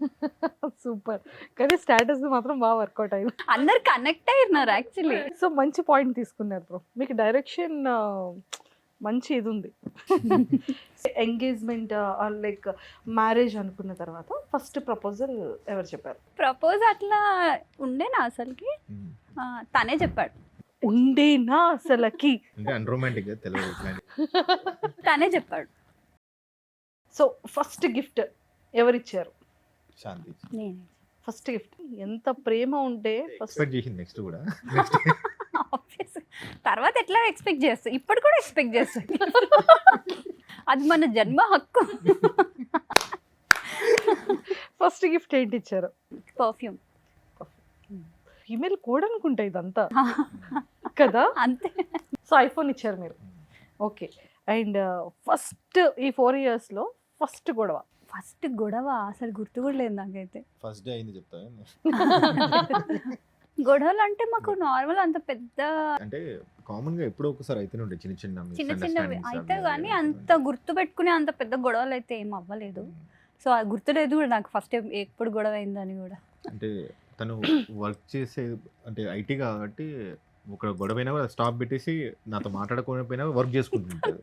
సూపర్. కానీ స్టేటస్ మాత్రం బాగా వర్కౌట్ అయింది. అందరు కనెక్ట్ అయినారు యాక్చువల్లీ. సో మంచి పాయింట్ తీసుకున్నారు బ్రో. మీకు డైరెక్షన్ మంచి ఇది ఉంది. ఎంగేజ్మెంట్ లైక్ మ్యారేజ్ అనుకున్న తర్వాత ఫస్ట్ ప్రపోజల్ ఎవరు చెప్పారు? ప్రపోజ్ అట్లా ఉండేనా అసలుకి, తనే చెప్పాడు. ఉండేనా అసలకి? అంటే అన్రొమాంటిక్ గా తెలియదు ఇట్లాంటి. తనే చెప్పాడు. సో ఫస్ట్ గిఫ్ట్ ఎవరిచ్చారు? శాంతి నేనే. ఫస్ట్ గిఫ్ట్ ఎంత ప్రేమ ఉంటే ఫస్ట్ ఎక్స్పెక్ట్ చేసింది నెక్స్ట్ కూడా. Obvious. తర్వాత ఎట్లా ఎక్స్పెక్ట్ చేస్తా, ఇప్పుడు కూడా ఎక్స్పెక్ట్ చేస్తా. అది మన జన్మ హక్కు. ఫస్ట్ గిఫ్ట్ ఏంటి ఇచ్చారు? పర్ఫ్యూమ్. ఫీమేల్ కోడ్ అనుకుంటా ఇదంతా కదా. అంతే. సో ఐఫోన్ ఇచ్చారు మీరు. ఓకే. అండ్ ఫస్ట్ ఈ 4 years లో ఫస్ట్ గొడవ? ఫస్ట్ గొడవ అసలు గుర్తు కూడా లేదు నాకైతే. ఫస్ట్ డే అయింది చెప్తా. గొడవలు అంటే మాకు నార్మల్, అంత పెద్ద అంటే కామన్ గా ఎప్పుడో ఒకసారి అయితేనే ఉంటాయి చిన్న చిన్న చిన్నవి అయితే కానీ అంత గుర్తు పెట్టుకునే అంత పెద్ద గొడవలు అయితే ఏం అవ్వలేదు. సో అది గుర్తులేదు కూడా నాకు ఫస్ట్ ఎప్పుడు గొడవ అయిందని కూడా. అంటే తను వర్క్ చేసే అంటే ఐటీ కాబట్టి ఒక గొడవ అయినా కూడా స్టాప్ పెట్టేసి నాతో మాట్లాడకపోయినా వర్క్ చేసుకుంటుంటుంది.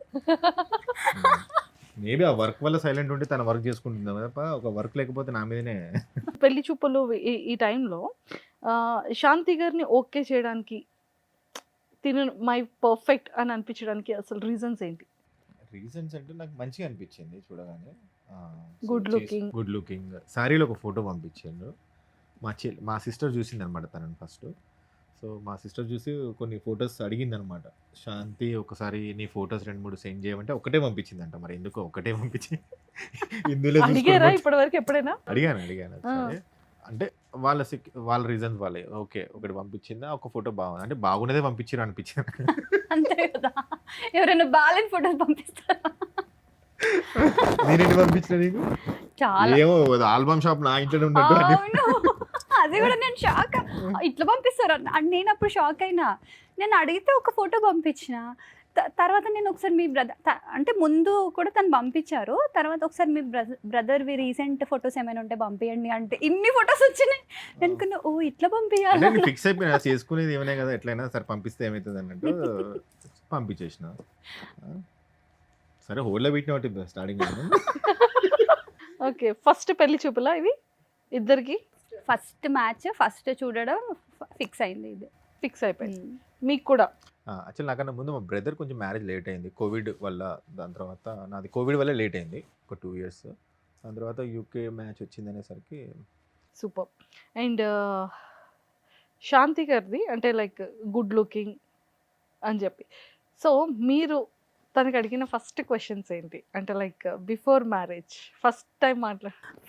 మేబీ ఆ వర్క్ వల్ల సైలెంట్ ఉంటే తన వర్క్ చేసుకుంటుంది తప్ప ఒక వర్క్ లేకపోతే నా మీదనే. పెళ్లి చూపులు ఈ టైంలో శాంతి గారిని ఓకే చేయడానికి, తిను మై పర్ఫెక్ట్ అని అనిపించడానికి అసలు రీజన్స్ ఏంటి? రీజన్స్ అంటే నాకు మంచిగా అనిపించింది చూడగానే. Good looking. Good looking. శారీలో ఒక ఫోటో పంపించాను. మా సిస్టర్ చూసింది అనమాట తనని ఫస్ట్. సో మా సిస్టర్ చూసి కొన్ని ఫొటోస్ అడిగింది అనమాట, శాంతి ఒకసారి నీ ఫొటోస్ 2-3 సెండ్ చేయమంటే ఒకటే పంపించిందంట. మరి ఎందుకో ఒకటే పంపించి ఇందులో అడిగారా ఇప్పటి వరకు ఎప్పుడైనా? అడిగాను ఒకసారి. అంటే వాళ్ళ రీజన్స్ వాళ్ళే. ఓకే ఒకటి పంపించిందా, ఒక ఫోటో బాగుంది అంటే బాగున్నదే పంపించారు అనిపించింది. అంతే కదా, ఎవరైనా బాగాలేని ఫోటోస్ పంపిస్తారా? నేనేంటి పంపించిన నీకు? చాలా. ఏమో ఆల్బమ్ షాప్ నా ఇంట్లోనే ఉన్నట్టు అని. అవును, అది కూడా నేను షాక్. ఇట్లా పంపిస్తారు అని నేను అప్పుడు షాక్ అయినా. నేను అడిగితే ఒక ఫోటో పంపించిన, తర్వాత నేను ఒకసారి మీ బ్రదర్ అంటే ముందు కూడా తను పంపించారు, తర్వాత ఒకసారి మీ బ్రదర్వి రీసెంట్ ఫొటోస్ ఏమైనా ఉంటే పంపించండి అంటే ఇన్ని ఫొటోస్ వచ్చినాయి. అనుకున్నా ఓ ఇట్లా అంటే పంపించాలి. నేను ఫిక్స్ అయిపోయినా చేసుకునేది ఏమైనా కదా ఎట్లయినా సరే పంపిస్తే ఏమవుతుంది అన్నట్టు పంపించేసిన. సరే హోల్డ్లో పెట్టిన ఒకటి స్టార్టింగ్. ఓకే. ఫస్ట్ పెళ్లి చూపులా ఇవి ఇద్దరికి? ఫస్ట్ మ్యాచ్ ఫస్ట్ చూడడం ఫిక్స్ అయింది, ఇది ఫిక్స్ అయిపోయింది. మీకు కూడా? యాక్చువల్ నాకన్నా ముందు మా బ్రదర్ కొంచెం మ్యారేజ్ లేట్ అయింది కోవిడ్ వల్ల. దాని తర్వాత నాది కోవిడ్ వల్ల లేట్ అయింది ఒక 2 years. దాని తర్వాత యూకే మ్యాచ్ వచ్చింది అనేసరికి. సూపర్. అండ్ శాంతి గారిది అంటే లైక్ గుడ్ లుకింగ్ అని చెప్పి, సో మీరు తనకి అడిగిన ఫస్ట్ క్వశ్చన్స్ ఏంటి అంటే like before marriage first time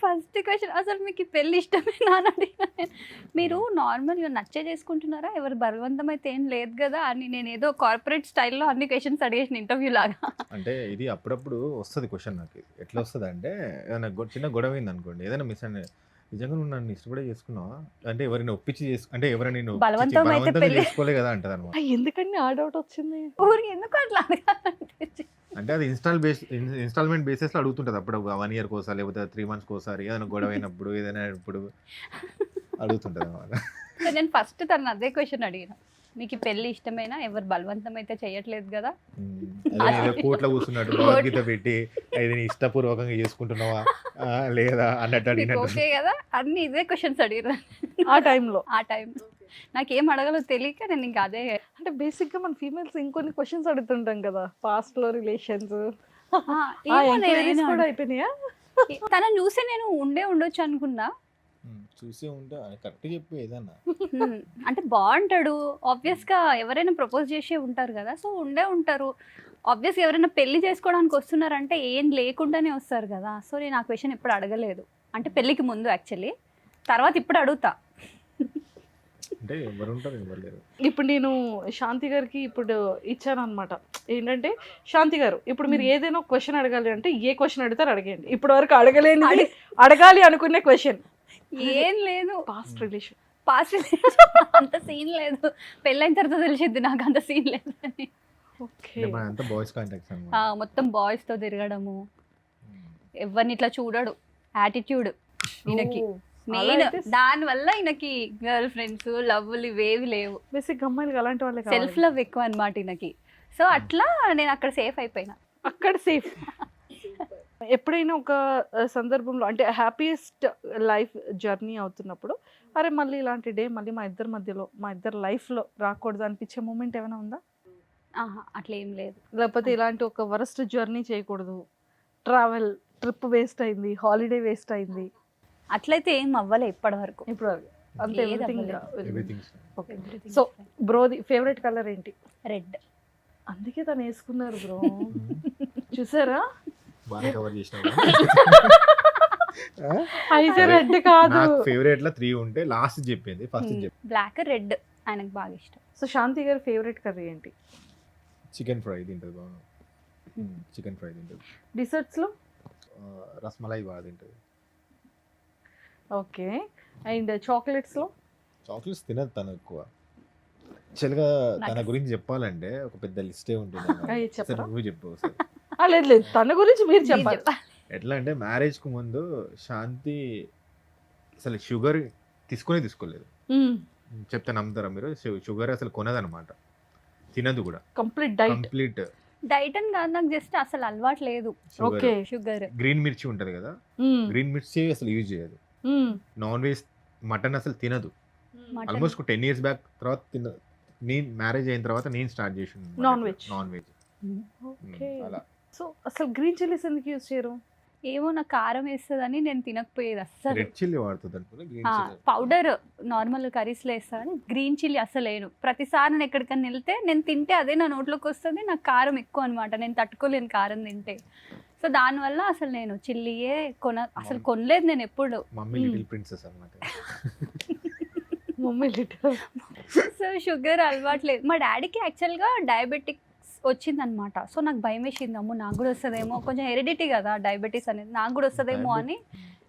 first question అసలు మీకు ఈ పెళ్లి ఇష్టమేనా అని అడిగిన నేను. మీరు నార్మల్గా నచ్చే చేసుకుంటున్నారా, ఎవరు బలవంతం అయితే ఏం లేదు కదా అని నేను ఏదో కార్పొరేట్ స్టైల్లో అన్ని క్వశ్చన్స్ అడిగేసిన ఇంటర్వ్యూ లాగా. అంటే ఇది అప్పుడప్పుడు వస్తుంది క్వశ్చన్ నాకు. ఎట్లా వస్తుంది అంటే ఏదైనా చిన్న గొడవ అయింది అనుకోండి, ఏదైనా మిస్ అండి, నిజంగా నువ్వు నన్ను ఇష్టపడే చేసుకున్నావా అంటే ఎవరైనా ఒప్పించి అంటే ఎవరైనా నేను బలవంతం అయితే పెళ్లి చేసుకోలే కదా అంటది అనమాట. ఎందుకండి ఆ డౌట్ వచ్చింది? ఊరికి ఎందుకు అట్లా అడగాలంటే అంటే అది ఇన్స్టాల్మెంట్ బేసిస్ లో అడుగుతుంటది అప్పుడు 1 year కోసారి లేకపోతే 3 months కోసారి ఏదైనా గొడవ అయినప్పుడు ఏదైనా ఇప్పుడు అడుగుతుంటది అనమాట. నేను ఫస్ట్ తను అదే క్వశ్చన్ అడిగిన, మీకు ఈ పెళ్లి ఇష్టమేనా, ఎవరు బలవంతం అయితే చేయట్లేదు కదా. కోర్టులో కూర్చున్నట్టు భగవద్గీత పెట్టి ఇది నీ ఇష్టపూర్వకంగా చేసుకుంటున్నావా లేదా అన్నట్టు మీకు అడిగినట్టు. ఓకే కదా అన్ని ఇదే క్వశ్చన్స్ అడిగిన ఆ టైంలో ఆ టైం నాకేం అడగాలో తెలియక నేను ఇంకా అదే. అంటే బేసిక్ గా మన ఫీమేల్స్ ఇంకొన్ని క్వశ్చన్స్ అడుగుతుంటాం కదా, పాస్ట్ లో రిలేషన్స్ కూడా అయిపోయినాయా? తనని చూస్తే నేను ఉండొచ్చు అనుకున్నా. చూసే ఉంటే కరెక్ట్ చెప్పు ఏదన్నా. అంటే బాగుంటాడు ఆబ్వియస్ గా, ఎవరైనా ప్రపోజ్ చేసే ఉంటారు కదా, సో ఉంటారు ఆబ్వియస్. ఎవరైనా పెళ్లి చేసుకోవడానికి వస్తున్నారంటే ఏం లేకుండానే వస్తారు కదా. సో నేను ఆ క్వశ్చన్ ఎప్పుడు అడగలేదు, అంటే పెళ్లికి ముందు యాక్చువల్లీ. తర్వాత ఇప్పుడు అడుగుతా. అంటే ఎవరు ఉంటారు ఎవరు లేరు. ఇప్పుడు నేను శాంతి గారికి ఇప్పుడు ఇచ్చాను అనమాట, ఏంటంటే శాంతి గారు ఇప్పుడు మీరు ఏదైనా క్వశ్చన్ అడగాలి అంటే ఏ క్వశ్చన్ అడుగుతారు అడగండి. ఇప్పటి వరకు అడగలేని అడగాలి అనుకునే క్వశ్చన్ ఏం లేదు. పాస్ట్ రిలేషన్ అంత సీన్ లేదు, పెళ్ళైన తర్వాత తెలిసింది నాకు అంత సీన్ లేదు అని. ఓకే, అంతా బాయ్స్ కాంటాక్ట్స్ అన్నమాట. మొత్తం బాయ్స్ తో తిరగడము, ఎవరిని ఇట్లా చూడడు, యాటిట్యూడ్ ఈయనకి. మెయిన్ దాని వల్ల ఈయనకి గర్ల్ ఫ్రెండ్స్ లవ్లు ఇవేవి లేవు. బేసిక్ అమ్మాయిలకి అలాంటి వాళ్ళే సెల్ఫ్ లవ్ ఎక్కువ అనమాట ఈయనకి. సో అట్లా నేను అక్కడ సేఫ్ అయిపోయినా. అక్కడ సేఫ్. ఎప్పుడైనా ఒక సందర్భంలో అంటే హ్యాపీయెస్ట్ లైఫ్ జర్నీ అవుతున్నప్పుడు అరే మళ్ళీ ఇలాంటి డే మళ్ళీ మా ఇద్దరి మధ్యలో మా ఇద్దరు లైఫ్లో రాకూడదు అనిపించే మూమెంట్ ఏమైనా ఉందా? అట్లా ఏం లేదు. లేకపోతే ఇలాంటి ఒక వరస్ట్ జర్నీ చేయకూడదు, ట్రిప్ వేస్ట్ అయింది, హాలిడే వేస్ట్ అయింది, అట్లయితే ఏం అవ్వలే ఇప్పటి వరకు. ఇప్పుడు అంతే Everything. సో బ్రోది ఫేవరెట్ కలర్ ఏంటి? రెడ్. అందుకే తను వేసుకున్నారు బ్రో. చూసారా బాగా కవర్ చేసినావు. అయితే రెడ్ కాదు, నాకు ఫేవరెట్ లా 3 ఉంటే లాస్ట్ చెప్పింది ఫస్ట్ చెప్పి. బ్లాక్ రెడ్ ఆయనకు బాగా ఇష్టం. సో శాంతి గారి ఫేవరెట్ కర్రీ ఏంటి? చికెన్ ఫ్రై తింటది బాగా. చికెన్ ఫ్రై తింటది. డిసర్ట్స్ లో రస్మలై బాగా తింటది. ఓకే, అండ్ చాక్లెట్స్ లో? చాక్లెట్స్ తినదు తను ఎక్కువ. యాక్చువల్గా తన గురించి చెప్పాలంటే ఒక పెద్ద లిస్టే ఉంటుంది. నువ్వు చెప్పు ఒకసారి. లేదు లేదు, తన గురించి మీరు చెప్పాలి. ఎట్లా అంటే మ్యారేజ్ కు ముందు శాంతి అసలు షుగర్ తీసుకోలేదు. చెప్తే నమ్ముతారా మీరు? షుగర్ అసలు కొనదనమాట, తినదు కూడా. కంప్లీట్ డైట్ అని కాదు, నాకు జస్ట్ అసలు అలవాటు లేదు. Okay, sugar. గ్రీన్ మిర్చి ఉంటది కదా, గ్రీన్ మిర్చి అసలు యూజ్ చేయదు. నాన్ వెజ్ మటన్ అసలు తినదు. ఆల్మోస్ట్ 10 years బ్యాక్ తర్వాత నేను మ్యారేజ్ అయిన తర్వాత నేను స్టార్ట్ చేసింది నాన్ వెజ్. అలా. సో అసలు గ్రీన్ చిల్లీస్ ఎందుకు యూజ్ చేయరు? ఏమో నాకు కారం వేస్తుందని నేను తినకపోయేది అస్సలు. రెడ్ చిల్లీ వాడుతుంది అనుకున్నా, గ్రీన్ చిల్లీ పౌడర్ నార్మల్ కర్రీస్లో వేస్తాను, గ్రీన్ చిల్లీ అసలు వేయను. ప్రతిసారి నేను ఎక్కడికైనా వెళ్తే నేను తింటే అదే నా నోట్లోకి వస్తుంది. నాకు కారం ఎక్కువ అనమాట, నేను తట్టుకోలేను కారం తింటే. సో దానివల్ల అసలు నేను చిల్లీయే అసలు కొనలేదు నేను ఎప్పుడు. మమ్మీ లిటిల్ ప్రిన్సెస్ అన్నమాట. Mummy little. సో షుగర్ అలవాట్లేదు. మా డాడీకి యాక్చువల్గా డయాబెటిక్స్ వచ్చిందనమాట. సో నాకు భయం వేసింది, అమ్మో నాకు కూడా వస్తుందేమో, కొంచెం హెరిడిటీ కదా డయాబెటీస్ అనేది, నాకు కూడా వస్తుందేమో అని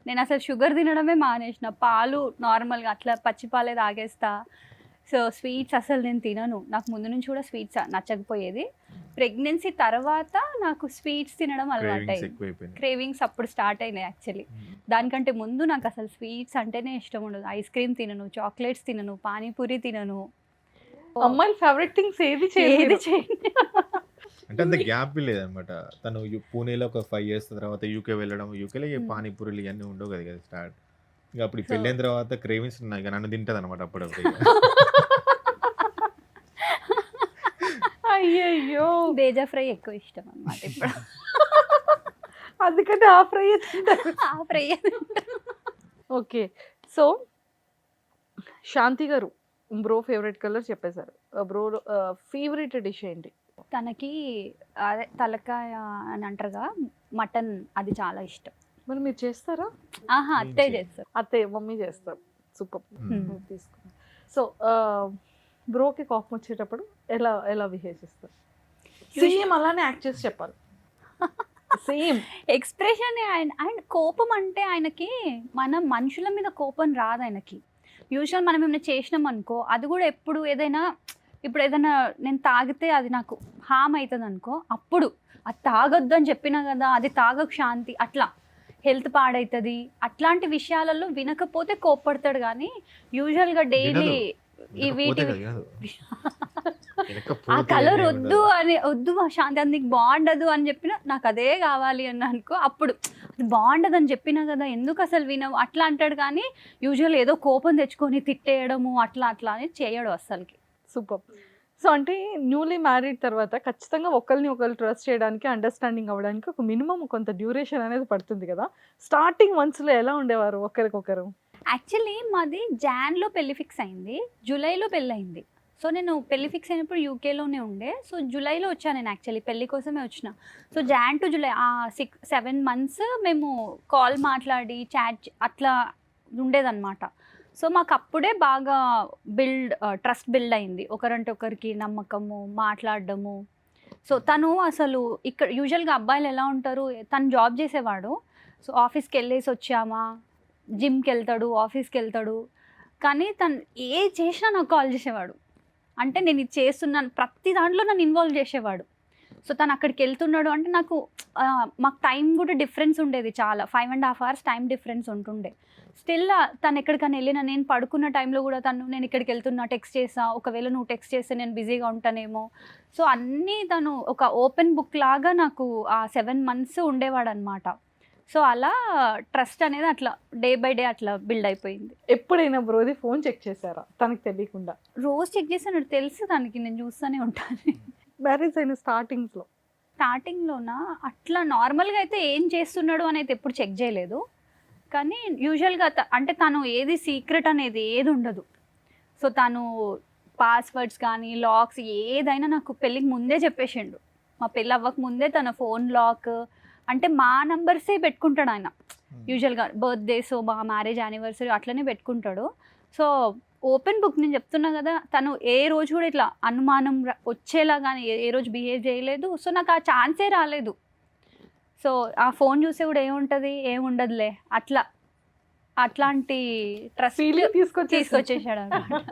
నేను అసలు షుగర్ తినడమే మానేసిన. పాలు నార్మల్గా అట్లా పచ్చి పాలే తాగేస్తా. సో స్వీట్స్ అసలు నేను తినను, నాకు ముందు నుంచి కూడా స్వీట్స్ నచ్చకపోయేది. ప్రెగ్నెన్సీ తర్వాత నాకు స్వీట్స్ తినడం అలవాటు అయింది. క్రేవింగ్స్ అప్పుడు స్టార్ట్ అయినాయి యాక్చువల్లీ. దానికంటే ముందు నాకు అసలు స్వీట్స్ అంటేనే ఇష్టం ఉండదు. ఐస్ క్రీమ్ తినను, చాక్లెట్స్ తినను, పానీపూరి తినను. అమ్మాయిల ఫేవరెట్ థింగ్స్ ఏది చేయండి. అంటే అంత గ్యాప్ లేదనమాట. తను పూణేలో ఒక 5 years తర్వాత యూకే వెళ్ళడం, యూకేలో పానీపూరీలు ఇవన్నీ ఉండవు కదా స్టార్ట్. ఇక అప్పుడు పెళ్ళైన తర్వాత క్రేవింగ్స్ ఉన్నాయి, ఇక నన్ను తింటది అనమాట అప్పుడప్పుడు. అయ్యయ్యో, బేజా ఫ్రై ఎక్కువ ఇష్టం అన్నమాట ఇప్పుడు. అందుకంటే ఆ ఫ్రై ఆ ఫ్రై. ఓకే, సో శాంతి గారు బ్రో ఫేవరెట్ కలర్ చెప్పేశారు. బ్రో ఫేవరెట్ డిష్ ఏంటి? తనకి అదే తలకాయ అని అంటారుగా, మటన్, అది చాలా ఇష్టం. మరి మీరు చేస్తారా? ఆహా, అత్తే చేస్తారు. అత్తయ్య మమ్మీ చేస్తారు. సూపర్. Hmm. తీసుకున్నాను. సో బ్రోకి కోపం వచ్చేటప్పుడు ఎలా ఎలా బిహేవ్ చేస్తారు? సేమ్ అలానే యాక్ట్ చేసి చెప్పాలి. సేమ్ ఎక్స్ప్రెషన్ అండ్ కోపం అంటే ఆయనకి, మనం మనుషుల మీద కోపం రాదు ఆయనకి. యూజువల్ మనం ఏమైనా చేసినాం అనుకో, అది కూడా ఎప్పుడు ఏదైనా, ఇప్పుడు ఏదైనా నేను తాగితే అది నాకు హామ్ అవుతుంది అనుకో, అప్పుడు అది తాగొద్దు అని చెప్పినా కదా, అది తాగకు శాంతి, అట్లా హెల్త్ పాడవుతుంది అట్లాంటి విషయాలలో వినకపోతే కోప్పడతాడు. కానీ యూజువల్గా డైలీ ఈ వీటి ఆ కలర్ వద్దు అని, వద్దు మా శాంతి, అది నీకు బాగుండదు అని చెప్పినా నాకు అదే కావాలి అని అనుకో, అప్పుడు అది బాగుండదు అని చెప్పినా కదా ఎందుకు అసలు వినవు అట్లా అంటాడు. కానీ యూజువల్ ఏదో కోపం తెచ్చుకొని తిట్టేయడము అట్లా అట్లా అని చేయడు అస్సలకి. సూపర్. సో అంటే న్యూలీ మ్యారీడ్ తర్వాత ఖచ్చితంగా ఒకరిని ఒకరు ట్రస్ట్ చేయడానికి, అండర్స్టాండింగ్ అవ్వడానికి ఒక మినిమం కొంత డ్యూరేషన్ అనేది పడుతుంది కదా. స్టార్టింగ్ మంత్స్లో ఎలా ఉండేవారు ఒకరికొకరు? యాక్చువల్లీ మాది జాన్లో పెళ్లి ఫిక్స్ అయింది, జూలైలో పెళ్ళి అయింది. సో నేను పెళ్లి ఫిక్స్ అయినప్పుడు యూకేలోనే ఉండే. సో జూలైలో వచ్చాను నేను, యాక్చువల్లీ పెళ్లి కోసమే వచ్చిన. So Jan to July 6-7 months మేము కాల్ మాట్లాడి చాట్ అట్లా ఉండేదన్నమాట. సో మాకు అప్పుడే బాగా ట్రస్ట్ బిల్డ్ అయింది, ఒకరంటే ఒకరికి నమ్మకము, మాట్లాడడము. సో తను అసలు ఇక్కడ యూజువల్గా అబ్బాయిలు ఎలా ఉంటారు, తను జాబ్ చేసేవాడు. సో ఆఫీస్కి వెళ్ళేసి వచ్చామా, జిమ్కి వెళ్తాడు, ఆఫీస్కి వెళ్తాడు, కానీ తను ఏ చేసినా నాకు కాల్ చేసేవాడు. అంటే నేను ఇది చేస్తున్నాను ప్రతి దాంట్లో నన్ను ఇన్వాల్వ్ చేసేవాడు. సో తను అక్కడికి వెళ్తున్నాడు అంటే నాకు మాకు టైం కూడా డిఫరెన్స్ ఉండేది చాలా, 5.5 hours టైం డిఫరెన్స్ ఉంటుండే. స్టిల్ తను ఎక్కడికైనా వెళ్ళినా, నేను పడుకున్న టైంలో కూడా నేను ఇక్కడికి వెళ్తున్నా టెక్స్ట్ చేసా, ఒకవేళ నువ్వు టెక్స్ట్ చేస్తే నేను బిజీగా ఉంటానేమో. సో అన్నీ తను ఒక ఓపెన్ బుక్ లాగా నాకు ఆ 7 months ఉండేవాడు అనమాట. సో అలా ట్రస్ట్ అనేది అట్లా డే బై డే అట్లా బిల్డ్ అయిపోయింది. ఎప్పుడైనా బ్రోది ఫోన్ చెక్ చేశారా తనకు తెలియకుండా? రోజు చెక్ చేసాను, తెలుసు దానికి, నేను చూస్తూనే ఉంటాను. మ్యారేజ్ అయిన స్టార్టింగ్లోన అట్లా నార్మల్గా అయితే ఏం చేస్తున్నాడు అనేది ఎప్పుడు చెక్ చేయలేదు. కానీ యూజువల్గా అంటే తను ఏది సీక్రెట్ అనేది ఏది ఉండదు. సో తను పాస్వర్డ్స్ కానీ లాక్స్ ఏదైనా నాకు పెళ్ళికి ముందే చెప్పేసిండు. మా పెళ్ళి అవ్వక ముందే తన ఫోన్ లాక్ అంటే మా నంబర్సే పెట్టుకుంటాడు ఆయన. యూజువల్గా బర్త్డేస్, మా మ్యారేజ్ యానివర్సరీ అట్లనే పెట్టుకుంటాడు. సో ఓపెన్ బుక్, నేను చెప్తున్నా కదా, తను ఏ రోజు కూడా ఇట్లా అనుమానం వచ్చేలా కానీ ఏ రోజు బిహేవ్ చేయలేదు. సో నాకు ఆ ఛాన్సే రాలేదు. సో ఆ ఫోన్ చూసే కూడా ఏముంటుంది, ఏముండదులే అట్లాంటి ట్రస్ట్ తీసుకొచ్చేసాడు అన్నమాట.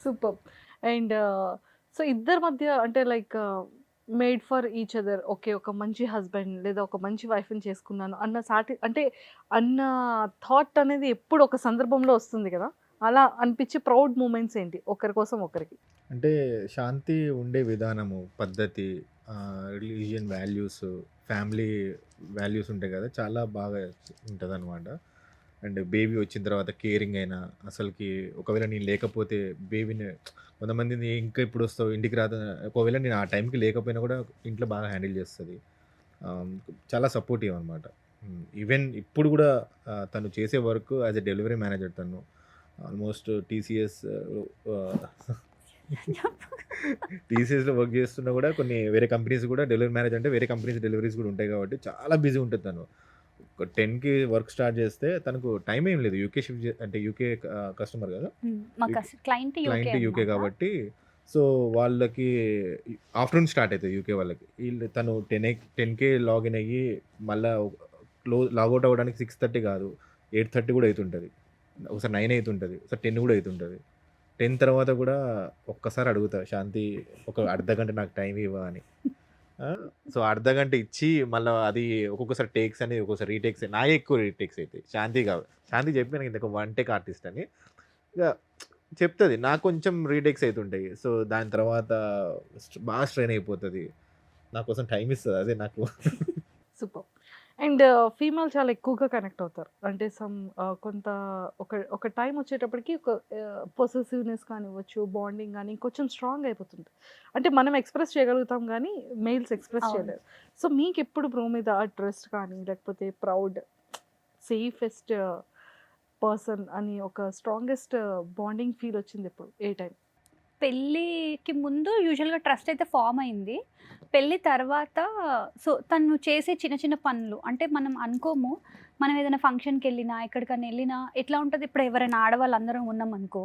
సూపర్. అండ్ సో ఇద్దరి మధ్య అంటే like made for each other, okay ఒక మంచి హస్బెండ్ లేదా ఒక మంచి వైఫ్ని చేసుకున్నాను అన్న థాట్ అనేది ఎప్పుడు ఒక సందర్భంలో వస్తుంది కదా, అలా అనిపించే ప్రౌడ్ మూమెంట్స్ ఏంటి ఒకరి కోసం ఒకరికి? అంటే శాంతి ఉండే విధానము, పద్ధతి, రిలీజియన్ వాల్యూస్, ఫ్యామిలీ వాల్యూస్ ఉంటాయి కదా, చాలా బాగా ఉంటుంది అనమాట. అండ్ బేబీ వచ్చిన తర్వాత కేరింగ్ అయినా, అసలుకి ఒకవేళ నేను లేకపోతే బేబీని, కొంతమందిని ఇంకా ఇప్పుడు వస్తావు ఇంటికి రాదు, ఒకవేళ నేను ఆ టైంకి లేకపోయినా కూడా ఇంట్లో బాగా హ్యాండిల్ చేస్తుంది. చాలా సపోర్టివ్ అనమాట. ఈవెన్ ఇప్పుడు కూడా తను చేసే work as a delivery manager. తను ఆల్మోస్ట్ టీసీఎస్లో వర్క్ చేస్తున్నా కూడా కొన్ని వేరే కంపెనీస్ కూడా డెలివరీ మేనేజర్ అంటే వేరే కంపెనీస్ డెలివరీస్ కూడా ఉంటాయి కాబట్టి చాలా బిజీ ఉంటుంది తను. ఒక 10కి వర్క్ స్టార్ట్ చేస్తే తనకు టైం ఏం లేదు. యూకే షిఫ్ట్ అంటే యూకే కస్టమర్ కదా, క్లయింట్ యూకే కాబట్టి. సో వాళ్ళకి ఆఫ్టర్నూన్ స్టార్ట్ అవుతుంది యూకే వాళ్ళకి. వీళ్ళు తను 10K లాగిన్ అయ్యి మళ్ళీ లాగౌట్ అవ్వడానికి 6:30 కాదు 8:30 కూడా అవుతుంటుంది, ఒకసారి 9 అవుతుంటుంది, ఒకసారి 10 కూడా అవుతుంటుంది. 10 తర్వాత కూడా ఒక్కసారి అడుగుతా, శాంతి ఒక అర్ధగంట నాకు టైం ఇవ్వ అని. సో అర్ధగంట ఇచ్చి మళ్ళీ అది ఒక్కొక్కసారి టేక్స్ అనేది, ఒక్కొక్కసారి రీటేక్స్, నాయే ఎక్కువ రీటేక్స్ అవుతాయి. శాంతి చెప్పి నాకు ఇంత 1 take ఆర్టిస్ట్ అని ఇక చెప్తుంది, నాకు కొంచెం రీటేక్స్ అవుతుంటాయి. సో దాని తర్వాత బాగా స్ట్రెయిన్ అయిపోతుంది, నా కోసం టైం ఇస్తుంది, అదే నాకు. సూపర్. అండ్ ఫీమేల్ చాలా ఎక్కువగా కనెక్ట్ అవుతారు. అంటే కొంత ఒక టైం వచ్చేటప్పటికి ఒక పొసెసివ్నెస్ కానివ్వచ్చు, బాండింగ్ కానీ కొంచెం స్ట్రాంగ్ అయిపోతుంది. అంటే మనం ఎక్స్ప్రెస్ చేయగలుగుతాం కానీ మెయిల్స్ ఎక్స్ప్రెస్ చేయలేరు. సో మీకు ఎప్పుడు బ్రో మీద ట్రస్ట్ కానీ లేకపోతే ప్రౌడ్, సేఫెస్ట్ పర్సన్ అని ఒక స్ట్రాంగెస్ట్ బాండింగ్ ఫీల్ వచ్చింది ఎప్పుడు, ఏ టైం? పెళ్ళికి ముందు యూజువల్గా ట్రస్ట్ అయితే ఫామ్ అయింది. పెళ్ళి తర్వాత సో తను చేసే చిన్న చిన్న పనులు అంటే మనం అనుకోము. మనం ఏదైనా ఫంక్షన్కి వెళ్ళినా ఎక్కడికైనా వెళ్ళినా ఎట్లా ఉంటుంది, ఇప్పుడు ఎవరైనా ఆడవాళ్ళు అందరం ఉన్నాం అనుకో,